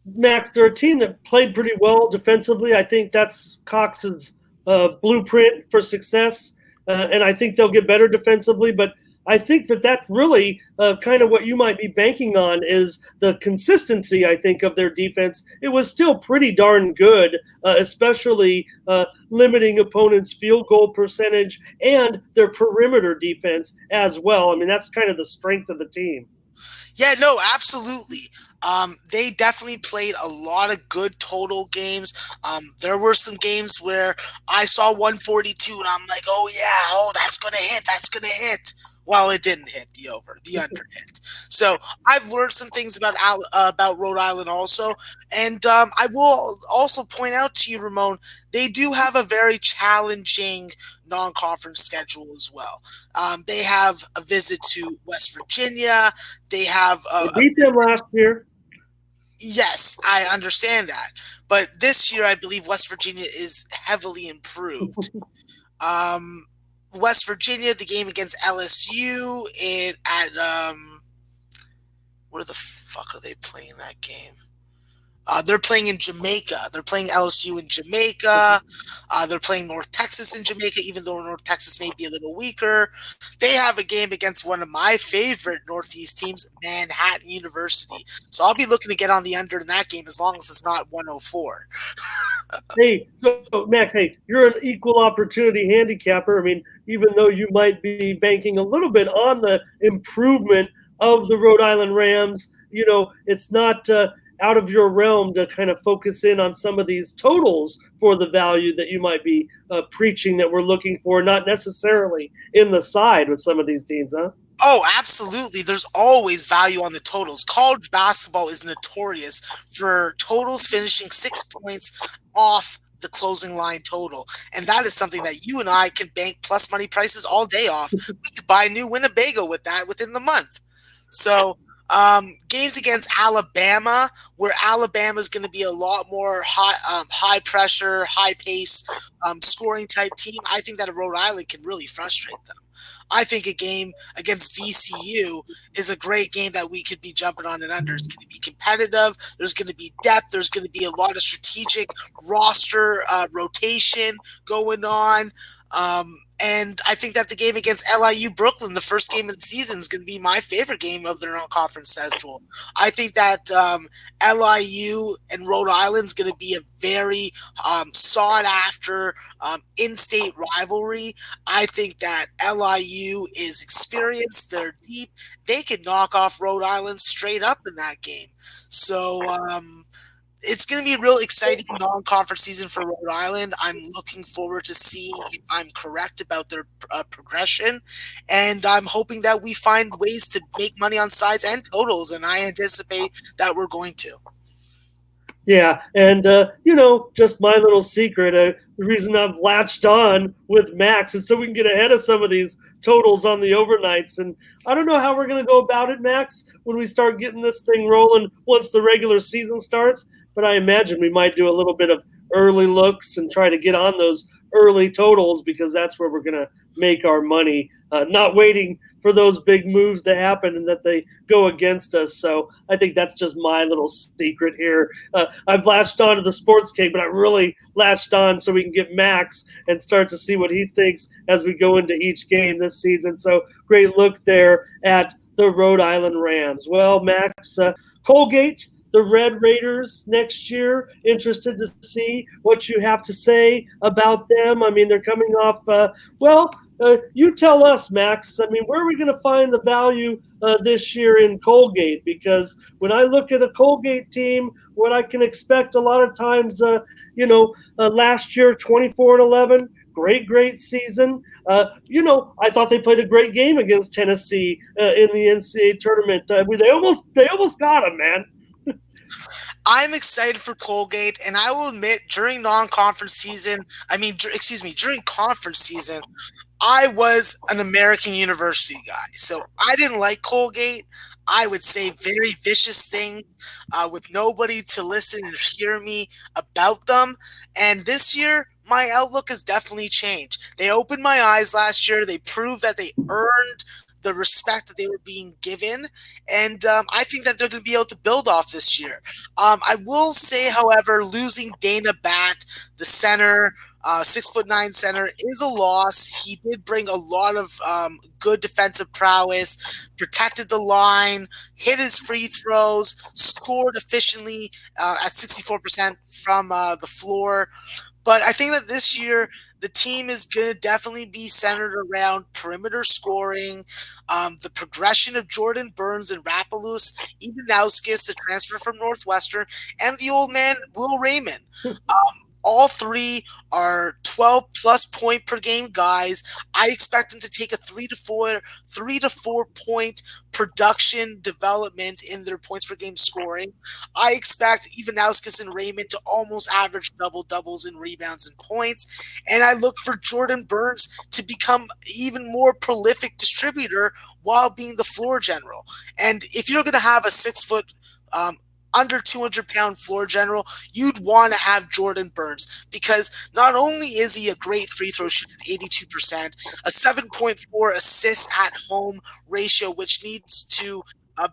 Max, they're a team that played pretty well defensively. I think that's Cox's blueprint for success, and I think they'll get better defensively. But I think that that's really kind of what you might be banking on is the consistency, I think, of their defense. It was still pretty darn good, especially limiting opponents' field goal percentage and their perimeter defense as well. I mean, that's kind of the strength of the team. Yeah, no, absolutely. They definitely played a lot of good total games. There were some games where I saw 142 and I'm like, oh yeah, oh that's gonna hit, that's gonna hit. Well, it didn't hit the over, the under hit. So I've learned some things about Rhode Island also, and I will also point out to you, Ramon, they do have a very challenging non-conference schedule as well. They have a visit to West Virginia. They have They beat them last year. yes, I understand that, but this year I believe West Virginia is heavily improved. West Virginia, the game against LSU where the fuck are they playing that game? They're playing in Jamaica. They're playing LSU in Jamaica. They're playing North Texas in Jamaica, even though North Texas may be a little weaker. They have a game against one of my favorite Northeast teams, Manhattan University. So I'll be looking to get on the under in that game as long as it's not 104. Hey, so Max, hey, you're an equal opportunity handicapper. I mean, even though you might be banking a little bit on the improvement of the Rhode Island Rams, it's not out of your realm to kind of focus in on some of these totals for the value that you might be preaching that we're looking for, not necessarily in the side with some of these teams, huh? Oh, absolutely. There's always value on the totals. College basketball is notorious for totals finishing 6 points off the closing line total. And that is something that you and I can bank plus money prices all day off. We could buy a new Winnebago with that within the month. So games against Alabama, where Alabama is going to be a lot more high pressure, high pace, scoring type team. I think that Rhode Island can really frustrate them. I think a game against VCU is a great game that we could be jumping on and under. It's going to be competitive. There's going to be depth. There's going to be a lot of strategic roster rotation going on. And I think that the game against LIU Brooklyn, the first game of the season, is going to be my favorite game of their non-conference schedule. I think that LIU and Rhode Island is going to be a very sought-after in-state rivalry. I think that LIU is experienced. They're deep. They could knock off Rhode Island straight up in that game. So it's going to be a real exciting non-conference season for Rhode Island. I'm looking forward to seeing if I'm correct about their progression, and I'm hoping that we find ways to make money on sides and totals, and I anticipate that we're going to. Yeah, and just my little secret, the reason I've latched on with Max is so we can get ahead of some of these totals on the overnights. And I don't know how we're going to go about it, Max, when we start getting this thing rolling once the regular season starts. But I imagine we might do a little bit of early looks and try to get on those early totals because that's where we're going to make our money, not waiting for those big moves to happen and that they go against us. So I think that's just my little secret here. I've latched on to the Sports Keg, but I really latched on so we can get Max and start to see what he thinks as we go into each game this season. So great look there at the Rhode Island Rams. Well, Max, Colgate, the Red Raiders next year. Interested to see what you have to say about them. I mean, they're coming off, you tell us, Max. I mean, where are we going to find the value this year in Colgate? Because when I look at a Colgate team, what I can expect a lot of times, last year, 24-11, great season. I thought they played a great game against Tennessee in the NCAA tournament. They almost got them, man. I'm excited for Colgate, and I will admit, during conference season, I was an American University guy, so I didn't like Colgate. I would say very vicious things with nobody to listen and hear me about them. And this year, my outlook has definitely changed. They opened my eyes last year. They proved that they earned the respect that they were being given. And I think that they're going to be able to build off this year. I will say, however, losing Dana Batt, the center, 6'9" center, is a loss. He did bring a lot of good defensive prowess, protected the line, hit his free throws, scored efficiently at 64% from the floor. But I think that this year the team is going to definitely be centered around perimeter scoring, the progression of Jordan Burns and Rapalus, Ivanauskis, the transfer from Northwestern, and the old man Will Raymond. All three are 12-plus point per game guys. I expect them to take a 3 to 4 point production development in their points per game scoring. I expect Ivanauskis and Raymond to almost average double-doubles in rebounds and points. And I look for Jordan Burns to become even more prolific distributor while being the floor general. And if you're going to have a 6-foot under 200-pound floor general, you'd want to have Jordan Burns, because not only is he a great free throw shooter at 82%, a 7.4 assists at home ratio, which needs to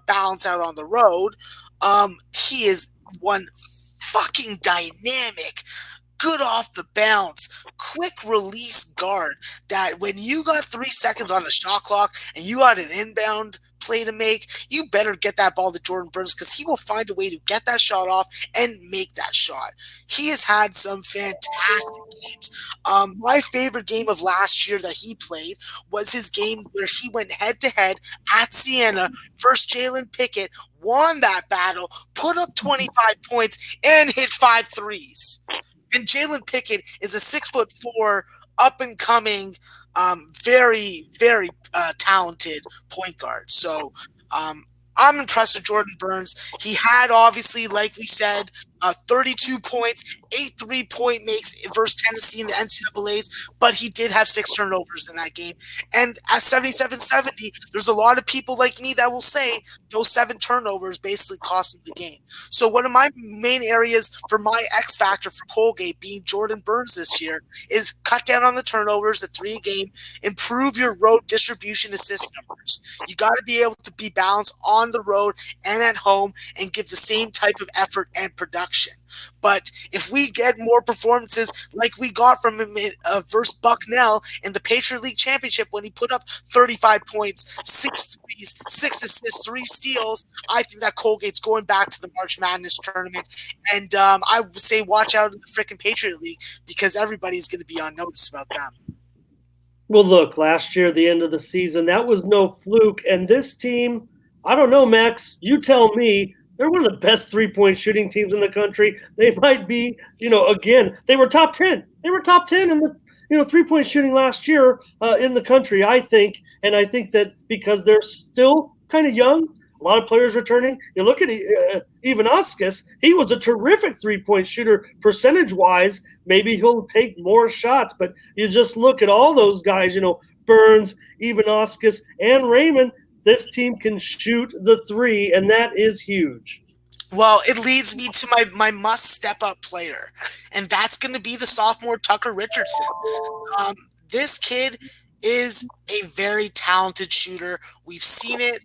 balance out on the road, he is one fucking dynamic, good off the bounce, quick release guard that when you got 3 seconds on a shot clock and you got an inbound play to make, you better get that ball to Jordan Burns, because he will find a way to get that shot off and make that shot. He has had some fantastic games. My favorite game of last year that he played was his game where he went head-to-head at Siena versus Jalen Pickett, won that battle, put up 25 points, and hit 5 threes. And Jalen Pickett is a 6'4", up-and-coming, very, very talented point guard. So I'm impressed with Jordan Burns. He had, obviously, like we said, 32 points, 8 3-point makes versus Tennessee in the NCAAs, but he did have 6 turnovers in that game. And at 77-70, there's a lot of people like me that will say those 7 turnovers basically cost him the game. So one of my main areas for my X factor for Colgate being Jordan Burns this year is cut down on the turnovers at 3 a game, improve your road distribution assist numbers. You got to be able to be balanced on the road and at home and give the same type of effort and production. But if we get more performances like we got from him versus Bucknell in the Patriot League Championship when he put up 35 points, 6 threes, 6 assists, 3 steals, I think that Colgate's going back to the March Madness tournament. And I would say watch out in the freaking Patriot League, because everybody's going to be on notice about them. Well, look, last year, the end of the season, that was no fluke. And this team, I don't know, Max, you tell me, they're one of the best 3-point shooting teams in the country. They might be, again, they were top 10. They were top 10 in the, 3-point shooting last year in the country, I think. And I think that because they're still kind of young, a lot of players returning. You look at Ivanauskis, he was a terrific 3-point shooter percentage-wise. Maybe he'll take more shots. But you just look at all those guys, Burns, Ivanauskis, and Raymond. This team can shoot the 3, and that is huge. Well, it leads me to my must-step-up player, and that's going to be the sophomore Tucker Richardson. This kid is a very talented shooter. We've seen it.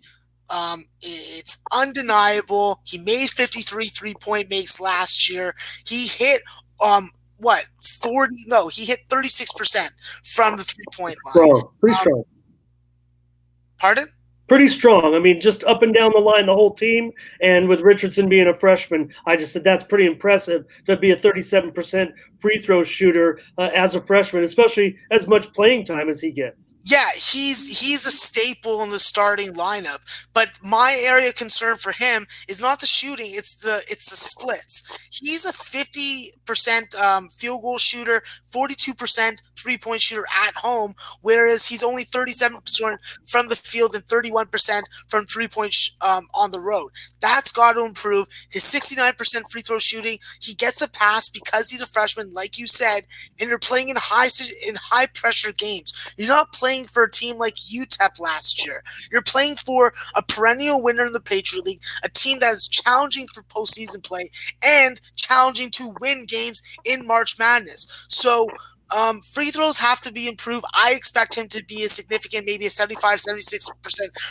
It's undeniable. He made 53 3-point makes last year. He hit he hit 36% from the 3-point line. Strong. Pretty strong. Pardon? Pretty strong. I mean, just up and down the line, the whole team. And with Richardson being a freshman, I just said that's pretty impressive to be a 37% free throw shooter as a freshman, especially as much playing time as he gets. Yeah, he's a staple in the starting lineup. But my area of concern for him is not the shooting; it's the splits. He's a 50% field goal shooter, 42% 3-point shooter at home, whereas he's only 37% from the field and 31% from 3-point on the road. That's got to improve. His 69% free throw shooting, he gets a pass because he's a freshman, like you said, and you're playing in high pressure games. You're not playing for a team like UTEP last year. You're playing for a perennial winner in the Patriot League, a team that is challenging for postseason play and challenging to win games in March Madness. So Free throws have to be improved. I expect him to be a significant, maybe a 75-76%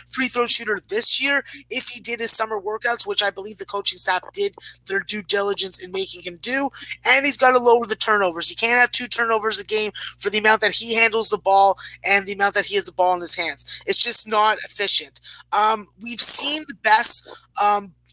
free throw shooter this year if he did his summer workouts, which I believe the coaching staff did their due diligence in making him do. And he's got to lower the turnovers. He can't have 2 turnovers a game for the amount that he handles the ball and the amount that he has the ball in his hands. It's just not efficient. We've seen the best.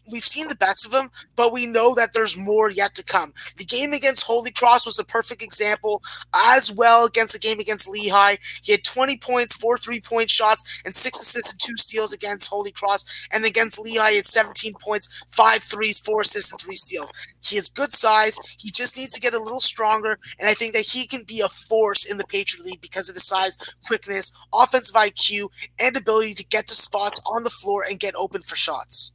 We've seen the best of him, but we know that there's more yet to come. The game against Holy Cross was a perfect example, as well against the game against Lehigh. He had 20 points, 4 3-point shots, and 6 assists and 2 steals against Holy Cross. And against Lehigh, he had 17 points, 5 threes, 4 assists, and 3 steals. He has good size. He just needs to get a little stronger, and I think that he can be a force in the Patriot League because of his size, quickness, offensive IQ, and ability to get to spots on the floor and get open for shots.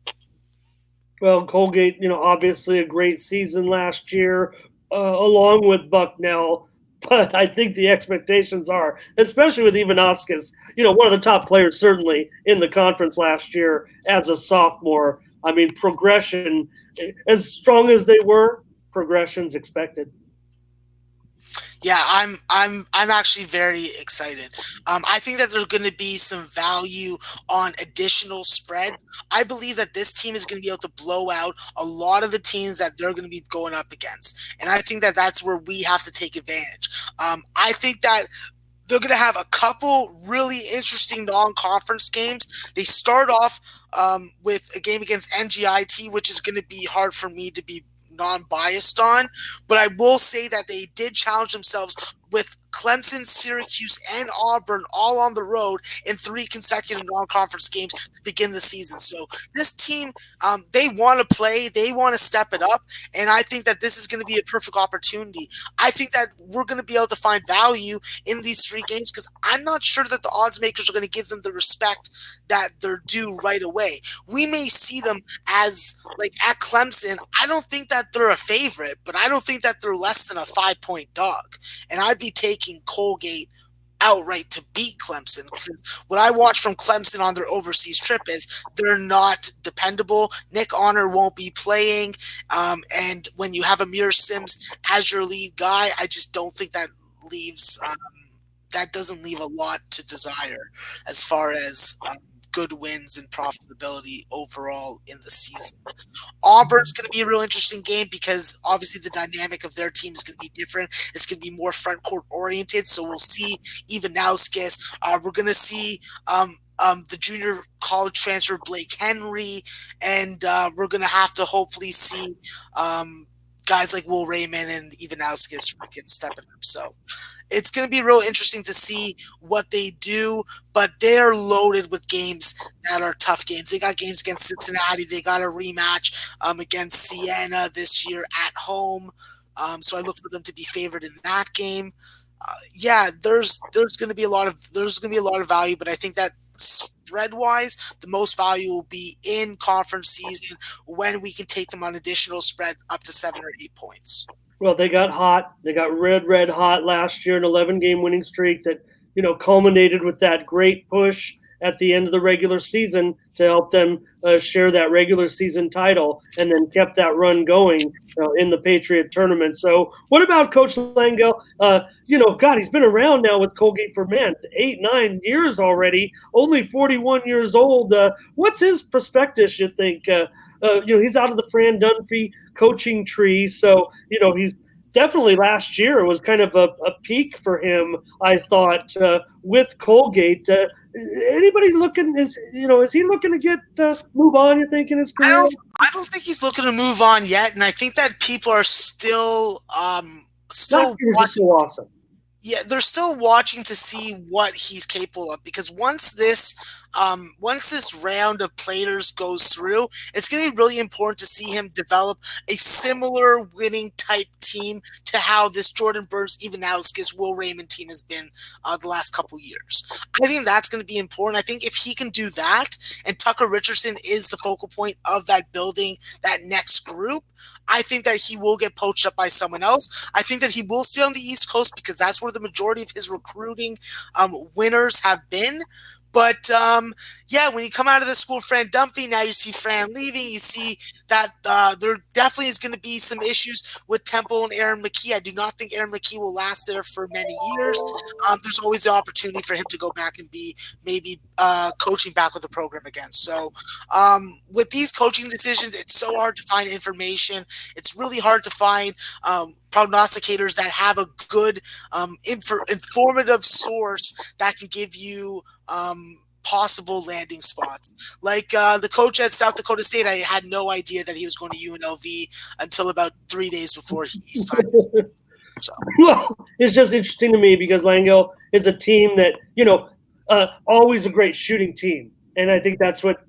Well, Colgate, obviously a great season last year, along with Bucknell. But I think the expectations are, especially with Ivanauskas, one of the top players certainly in the conference last year as a sophomore. I mean, progression, as strong as they were, progression's expected. Yeah, I'm actually very excited. I think that there's going to be some value on additional spreads. I believe that this team is going to be able to blow out a lot of the teams that they're going to be going up against, and I think that that's where we have to take advantage. I think that they're going to have a couple really interesting non-conference games. They start off with a game against NGIT, which is going to be hard for me to be non-biased on, but I will say that they did challenge themselves with Clemson, Syracuse, and Auburn all on the road in 3 consecutive non-conference games to begin the season. So this team, they want to play, they want to step it up, and I think that this is going to be a perfect opportunity. I think that we're going to be able to find value in these 3 games because I'm not sure that the odds makers are going to give them the respect that they're due right away. We may see them as, like, at Clemson. I don't think that they're a favorite, but I don't think that they're less than a 5-point dog. And I'd be taking Colgate outright to beat Clemson because what I watch from Clemson on their overseas trip is they're not dependable. Nick Honor won't be playing, and when you have Amir Sims as your lead guy, I just don't think that leaves that doesn't leave a lot to desire as far as good wins and profitability overall in the season. Auburn's going to be a real interesting game because obviously the dynamic of their team is going to be different. It's going to be more front court oriented. So we'll see Ivanauskas. We're going to see the junior college transfer Blake Henry, and we're going to have to hopefully see guys like Will Raymond and Ivanauskas freaking stepping up. So it's going to be real interesting to see what they do, but they're loaded with games that are tough games. They got games against Cincinnati. They got a rematch against Siena this year at home. So I look for them to be favored in that game. There's going to be a lot of value, but I think that spread-wise, the most value will be in conference season when we can take them on additional spreads up to 7 or 8 points. Well, they got hot. They got red hot last year, an 11-game winning streak that, culminated with that great push at the end of the regular season to help them share that regular season title, and then kept that run going in the Patriot tournament. So what about Coach Langell? God, he's been around now with Colgate for, 8-9 years already, only 41 years old. What's his prospectus, you think? He's out of the Fran Dunphy coaching tree. So, he's definitely last year it was kind of a peak for him, I thought, with Colgate. Anybody looking, is he looking to get move on, you think, in his career? I don't think he's looking to move on yet. And I think that people are still watching. So awesome. Yeah, they're still watching to see what he's capable of, because once this round of players goes through, it's going to be really important to see him develop a similar winning type team to how this Jordan Burns, Ivanauskas, Will Raymond team has been the last couple years. I think that's going to be important. I think if he can do that, and Tucker Richardson is the focal point of that building, that next group, I think that he will get poached up by someone else. I think that he will stay on the East Coast because that's where the majority of his recruiting winners have been. But when you come out of the school, Fran Dunphy, now you see Fran leaving. You see that there definitely is going to be some issues with Temple and Aaron McKee. I do not think Aaron McKee will last there for many years. There's always the opportunity for him to go back and be maybe coaching back with the program again. So with these coaching decisions, it's so hard to find information. It's really hard to find prognosticators that have a good informative source that can give you possible landing spots. Like the coach at South Dakota State, I had no idea that he was going to UNLV until about 3 days before he signed. So. Well, it's just interesting to me because Langell is a team that, always a great shooting team. And I think that's what,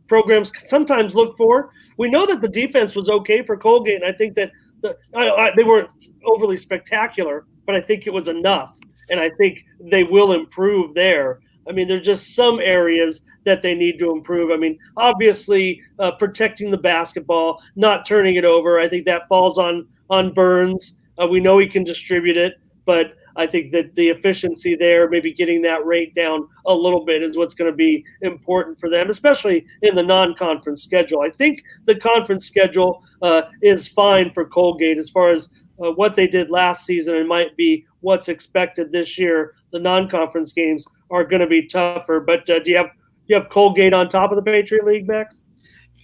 programs sometimes look for. We know that the defense was okay for Colgate, and I think that they weren't overly spectacular, but I think it was enough. And I think they will improve there. I mean, there's just some areas that they need to improve. I mean, obviously, protecting the basketball, not turning it over. I think that falls on Burns. We know he can distribute it, but I think that the efficiency there, maybe getting that rate down a little bit, is what's going to be important for them, especially in the non-conference schedule. I think the conference schedule is fine for Colgate as far as what they did last season and might be what's expected this year. The non-conference games are going to be tougher. But do you have Colgate on top of the Patriot League, Max?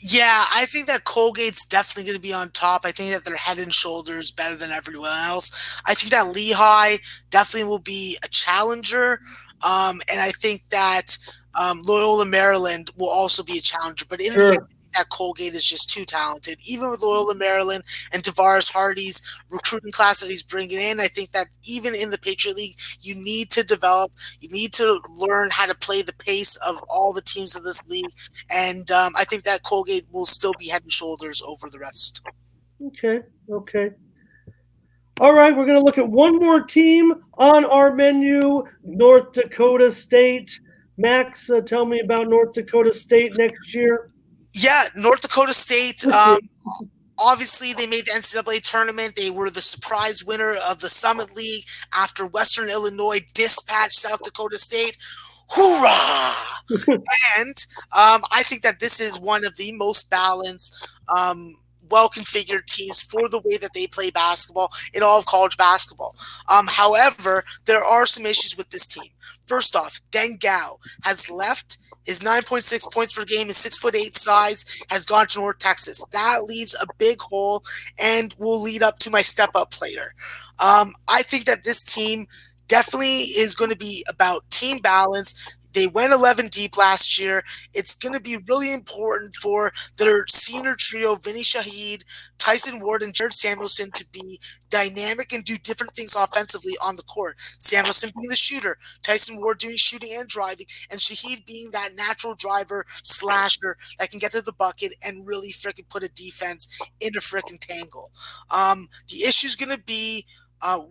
Yeah, I think that Colgate's definitely going to be on top. I think that they're head and shoulders better than everyone else. I think that Lehigh definitely will be a challenger. And I think that Loyola Maryland will also be a challenger. But in the end, that Colgate is just too talented. Even with Loyola Maryland and Tavares Hardy's recruiting class that he's bringing in, I think that even in the Patriot League, you need to develop, you need to learn how to play the pace of all the teams of this league. And I think that Colgate will still be head and shoulders over the rest. Okay. All right, we're going to look at one more team on our menu, North Dakota State. Max, tell me about North Dakota State next year. Yeah, North Dakota State, obviously they made the NCAA tournament. They were the surprise winner of the Summit League after Western Illinois dispatched South Dakota State. Hoorah! And I think that this is one of the most balanced, well-configured teams for the way that they play basketball in all of college basketball. However, there are some issues with this team. First off, Deng Gao has left. His 9.6 points per game, his 6'8" size, has gone to North Texas. That leaves a big hole and will lead up to my step-up player. I think that this team definitely is going to be about team balance. They went 11 deep last year. It's going to be really important for their senior trio, Vinny Shaheed, Tyson Ward, and Jared Samuelson to be dynamic and do different things offensively on the court. Samuelson being the shooter, Tyson Ward doing shooting and driving, and Shaheed being that natural driver, slasher that can get to the bucket and really freaking put a defense in a freaking tangle. The issue is going to be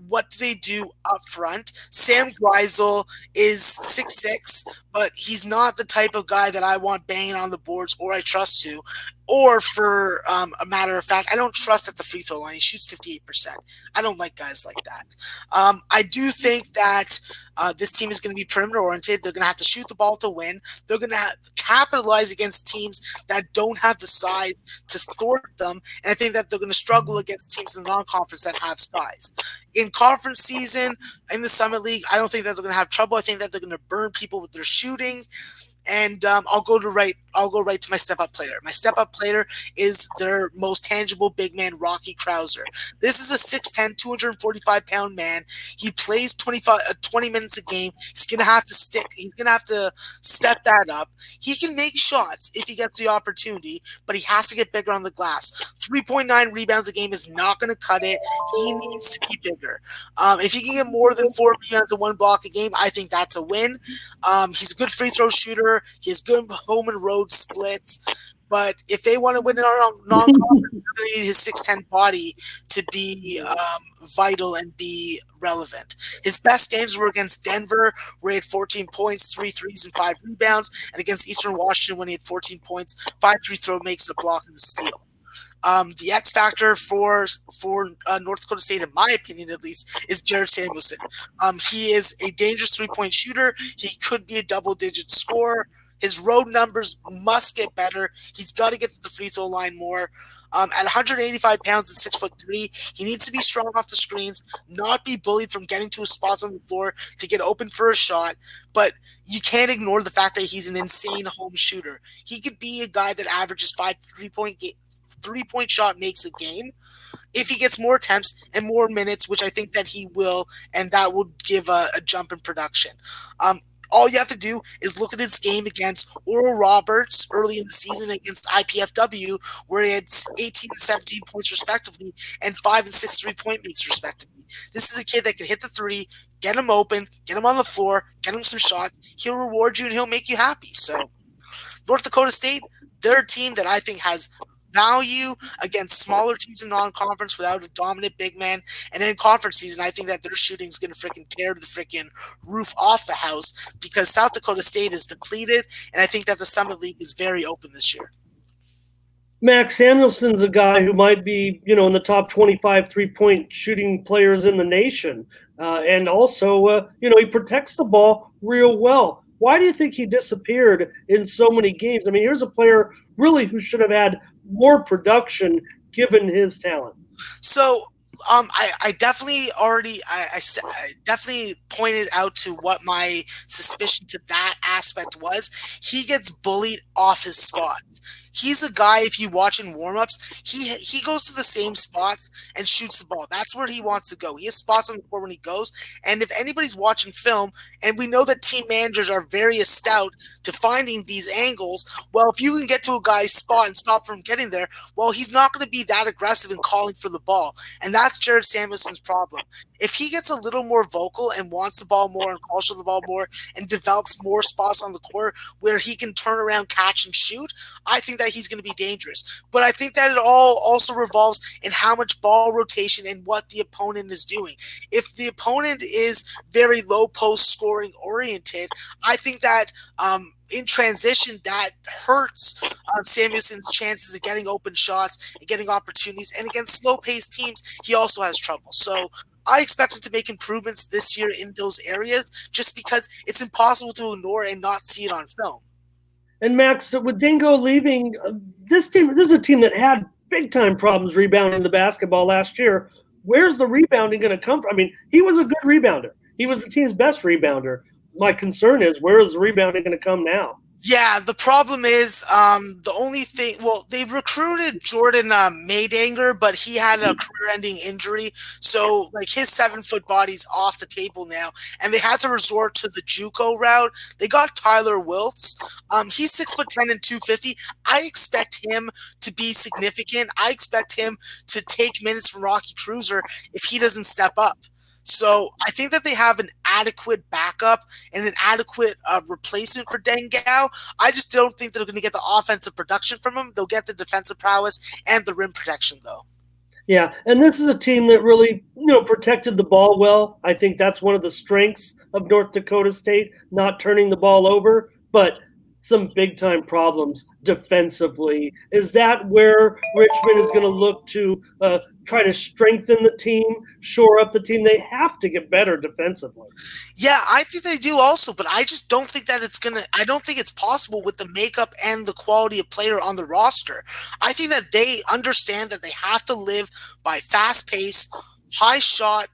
what do they do up front? Sam Greisel is 6'6", but he's not the type of guy that I want banging on the boards or I trust to. Or for a matter of fact, I don't trust at the free throw line. He shoots 58%. I don't like guys like that. I do think that this team is going to be perimeter oriented. They're going to have to shoot the ball to win. They're going to capitalize against teams that don't have the size to thwart them. And I think that they're going to struggle against teams in the non-conference that have size. In conference season, in the Summit League, I don't think that they're going to have trouble. I think that they're going to burn people with their shooting. And I'll go right to my step-up player. My step-up player is their most tangible big man, Rocky Krauser. This is a 6'10", 245-pound man. He plays 20 minutes a game. He's going to have to stick. He's going to have to step that up. He can make shots if he gets the opportunity, but he has to get bigger on the glass. 3.9 rebounds a game is not going to cut it. He needs to be bigger. If he can get more than 4 rebounds and 1 block a game, I think that's a win. He's a good free throw shooter. He has good home and road splits. But if they want to win in our non-conference, they're going to need his 6'10" body to be vital and be relevant. His best games were against Denver, where he had 14 points, 3 threes, and 5 rebounds, and against Eastern Washington when he had 14 points, 5 free throw makes, a block, and a steal. The X factor for North Dakota State, in my opinion at least, is Jared Samuelson. He is a dangerous 3-point shooter. He could be a double-digit scorer. His road numbers must get better. He's got to get to the free throw line more. At 185 pounds and 6'3", he needs to be strong off the screens, not be bullied from getting to his spots on the floor to get open for a shot. But you can't ignore the fact that he's an insane home shooter. He could be a guy that averages 5 3-point shot makes a game if he gets more attempts and more minutes, which I think that he will, and that would give a jump in production. All you have to do is look at his game against Oral Roberts early in the season against IPFW, where he had 18 and 17 points respectively and 5 and 6 3-point makes respectively. This is a kid that can hit the three, get him open, get him on the floor, get him some shots. He'll reward you and he'll make you happy. So North Dakota State, they're a team that I think has value against smaller teams in non-conference without a dominant big man. And in conference season, I think that their shooting is going to freaking tear the freaking roof off the house because South Dakota State is depleted, and I think that the Summit League is very open this year. Max Samuelson's a guy who might be, in the top 25 3-point shooting players in the nation. And also, he protects the ball real well. Why do you think he disappeared in so many games? I mean, here's a player really who should have had more production given his talent. So I definitely I definitely pointed out to what my suspicion to that aspect was. He gets bullied off his spots. He's a guy, if you watch in warmups, he goes to the same spots and shoots the ball. That's where he wants to go. He has spots on the court when he goes. And if anybody's watching film, and we know that team managers are very stout to finding these angles, well, if you can get to a guy's spot and stop from getting there, well, he's not going to be that aggressive in calling for the ball. And that's Jared Samuelson's problem. If he gets a little more vocal and wants the ball more and calls for the ball more and develops more spots on the court where he can turn around, catch, and shoot, I think that he's going to be dangerous. But I think that it all also revolves in how much ball rotation and what the opponent is doing. If the opponent is very low post scoring oriented, I think that in transition, that hurts Samuelson's chances of getting open shots and getting opportunities. And against slow-paced teams, he also has trouble. So I expect him to make improvements this year in those areas just because it's impossible to ignore and not see it on film. And Max, with Dingo leaving, this is a team that had big-time problems rebounding the basketball last year. Where's the rebounding going to come from? I mean, he was a good rebounder. He was the team's best rebounder. My concern is, where is the rebounding going to come now? Yeah, the problem is the only thing. Well, they recruited Jordan Maydanger, but he had a career-ending injury, so like his 7-foot body's off the table now, and they had to resort to the JUCO route. They got Tyler Wiltz. He's 6'10" and 250. I expect him to be significant. I expect him to take minutes from Rocky Cruiser if he doesn't step up. So I think that they have an adequate backup and an adequate replacement for Dengao. I just don't think they're going to get the offensive production from him. They'll get the defensive prowess and the rim protection, though. Yeah, and this is a team that really, protected the ball well. I think that's one of the strengths of North Dakota State, not turning the ball over, but some big-time problems defensively. Is that where Richmond is going to look to try to strengthen the team, shore up the team? They have to get better defensively. Yeah, I think they do also, but I just don't think that I don't think it's possible with the makeup and the quality of player on the roster. I think that they understand that they have to live by fast pace, high shot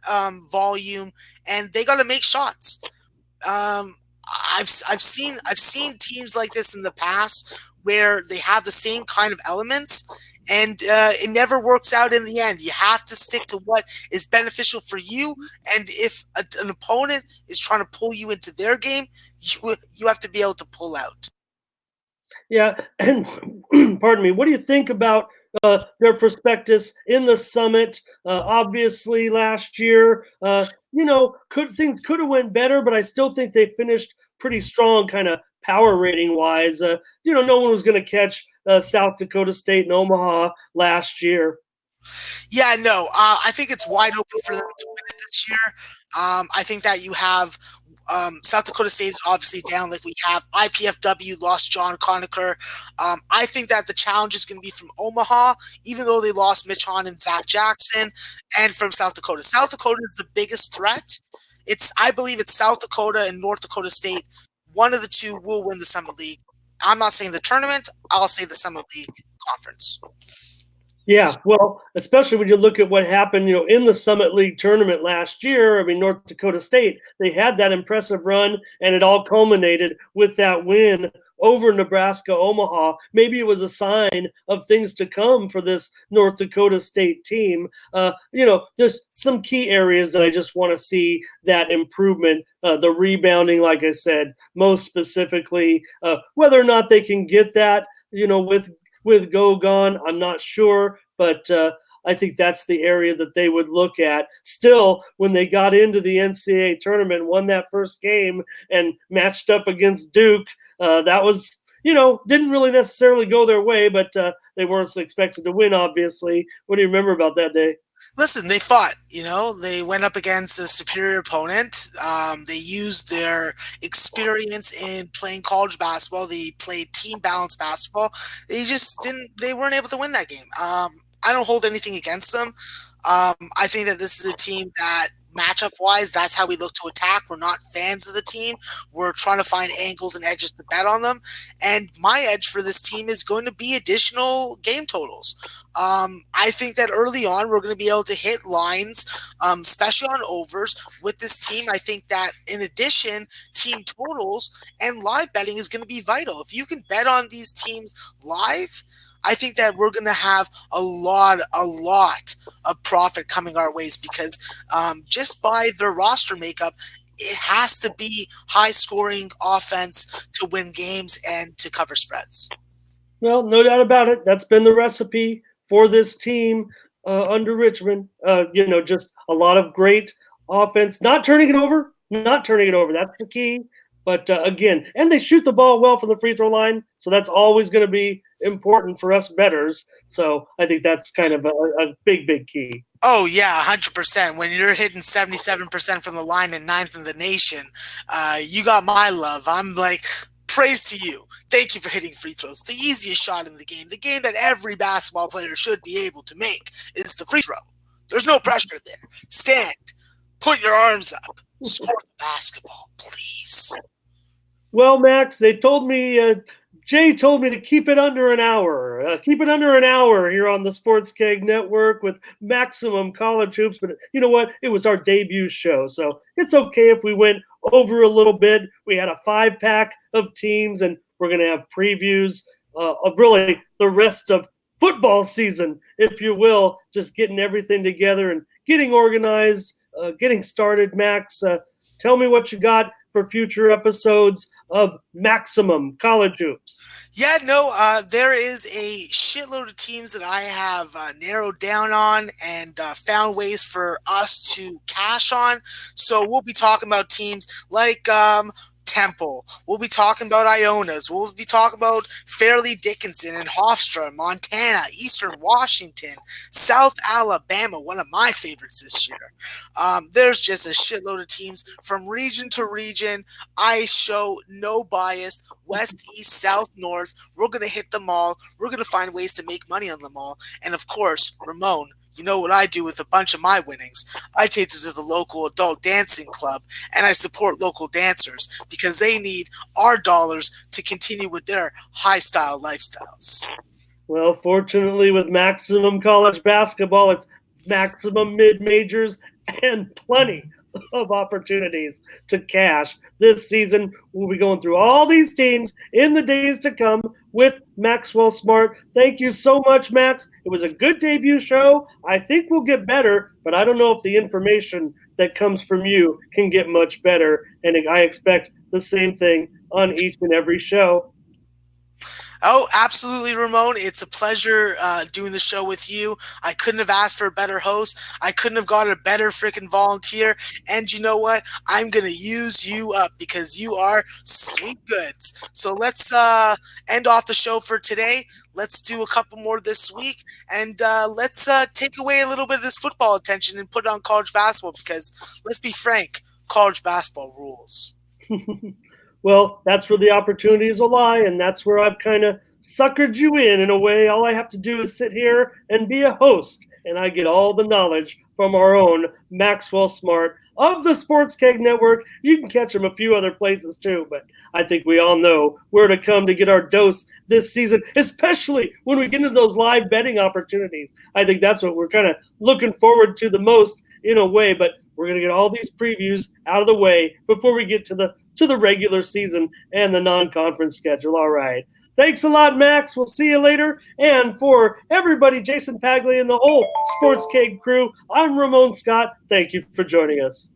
volume, and they got to make shots. I've seen teams like this in the past where they have the same kind of elements, and it never works out in the end. You have to stick to what is beneficial for you, and if an opponent is trying to pull you into their game, you have to be able to pull out. Yeah, and pardon me, what do you think about their prospectus in the Summit? Obviously, last year, things could have went better, but I still think they finished pretty strong, kind of power rating wise. No one was going to catch South Dakota State and Omaha last year. Yeah, no, I think it's wide open for them to win it this year. I think that you have South Dakota State is obviously down like we have. IPFW lost John Conacher. I think that the challenge is going to be from Omaha, even though they lost Mitch Hahn and Zach Jackson, and from South Dakota. South Dakota is the biggest threat. I believe it's South Dakota and North Dakota State. One of the two will win the Summit League. I'm not saying the tournament. I'll say the Summit League conference. Yeah, well, especially when you look at what happened, in the Summit League tournament last year. I mean, North Dakota State, they had that impressive run, and it all culminated with that win over Nebraska Omaha. Maybe it was a sign of things to come for this North Dakota State team. There's some key areas that I just want to see that improvement, the rebounding, like I said, most specifically, whether or not they can get that, with Gogon, I'm not sure, but I think that's the area that they would look at. Still, when they got into the NCAA tournament, won that first game, and matched up against Duke, that was, didn't really necessarily go their way, but they weren't expected to win, obviously. What do you remember about that day? Listen, they fought. They went up against a superior opponent. They used their experience in playing college basketball. They played team balanced basketball. They weren't able to win that game. I don't hold anything against them. I think that this is a team that, matchup-wise, that's how we look to attack. We're not fans of the team. We're trying to find angles and edges to bet on them. And my edge for this team is going to be additional game totals. I think that early on we're going to be able to hit lines, especially on overs with this team. I think that in addition, team totals and live betting is going to be vital. If you can bet on these teams live, I think that we're going to have a lot of profit coming our ways because just by their roster makeup, it has to be high-scoring offense to win games and to cover spreads. Well, no doubt about it. That's been the recipe for this team under Richmond. Just a lot of great offense, not turning it over. That's the key. But again, and they shoot the ball well from the free throw line, so that's always going to be important for us bettors. So I think that's kind of a big key. Oh, yeah, 100%. When you're hitting 77% from the line and 9th in the nation, you got my love. I'm like, praise to you. Thank you for hitting free throws. The easiest shot in the game that every basketball player should be able to make is the free throw. There's no pressure there. Stand. Put your arms up. Score the basketball, please. Well, Max, they told me, Jay told me to keep it under an hour. Keep it under an hour here on the Sports Keg Network with Maximum College Hoops. But you know what? It was our debut show, so it's okay if we went over a little bit. We had a 5-pack of teams, and we're going to have previews of really the rest of football season, if you will, just getting everything together and getting organized, getting started. Max, tell me what you got for future episodes of Maximum College Hoops. Yeah, no, there is a shitload of teams that I have narrowed down on and found ways for us to cash on. So we'll be talking about teams like Temple. We'll be talking about Ionas. We'll be talking about Fairleigh Dickinson and Hofstra, Montana, Eastern Washington, South Alabama, one of my favorites this year. There's just a shitload of teams from region to region. I show no bias, west, east, south, north. We're going to hit them all. We're going to find ways to make money on them all. And of course, Ramon, you know what I do with a bunch of my winnings. I take them to the local adult dancing club, and I support local dancers because they need our dollars to continue with their high-style lifestyles. Well, fortunately, with Maximum College Basketball, it's maximum mid-majors and plenty of opportunities to cash. This season, we'll be going through all these teams in the days to come with Maxwell Smart. Thank you so much, Max. It was a good debut show. I think we'll get better, but I don't know if the information that comes from you can get much better. And I expect the same thing on each and every show. Oh, absolutely, Ramon. It's a pleasure doing the show with you. I couldn't have asked for a better host. I couldn't have got a better freaking volunteer. And you know what? I'm going to use you up because you are sweet goods. So let's end off the show for today. Let's do a couple more this week. And let's take away a little bit of this football attention and put it on college basketball because, let's be frank, college basketball rules. Well, that's where the opportunities will lie, and that's where I've kind of suckered you in a way. All I have to do is sit here and be a host, and I get all the knowledge from our own Maxwell Smart of the Sports Keg Network. You can catch him a few other places too, but I think we all know where to come to get our dose this season, especially when we get into those live betting opportunities. I think that's what we're kind of looking forward to the most in a way, but we're going to get all these previews out of the way before we get to the regular season and the non-conference schedule. All right. Thanks a lot, Max. We'll see you later. And for everybody, Jason Pagley and the whole Sports Keg crew, I'm Ramon Scott. Thank you for joining us.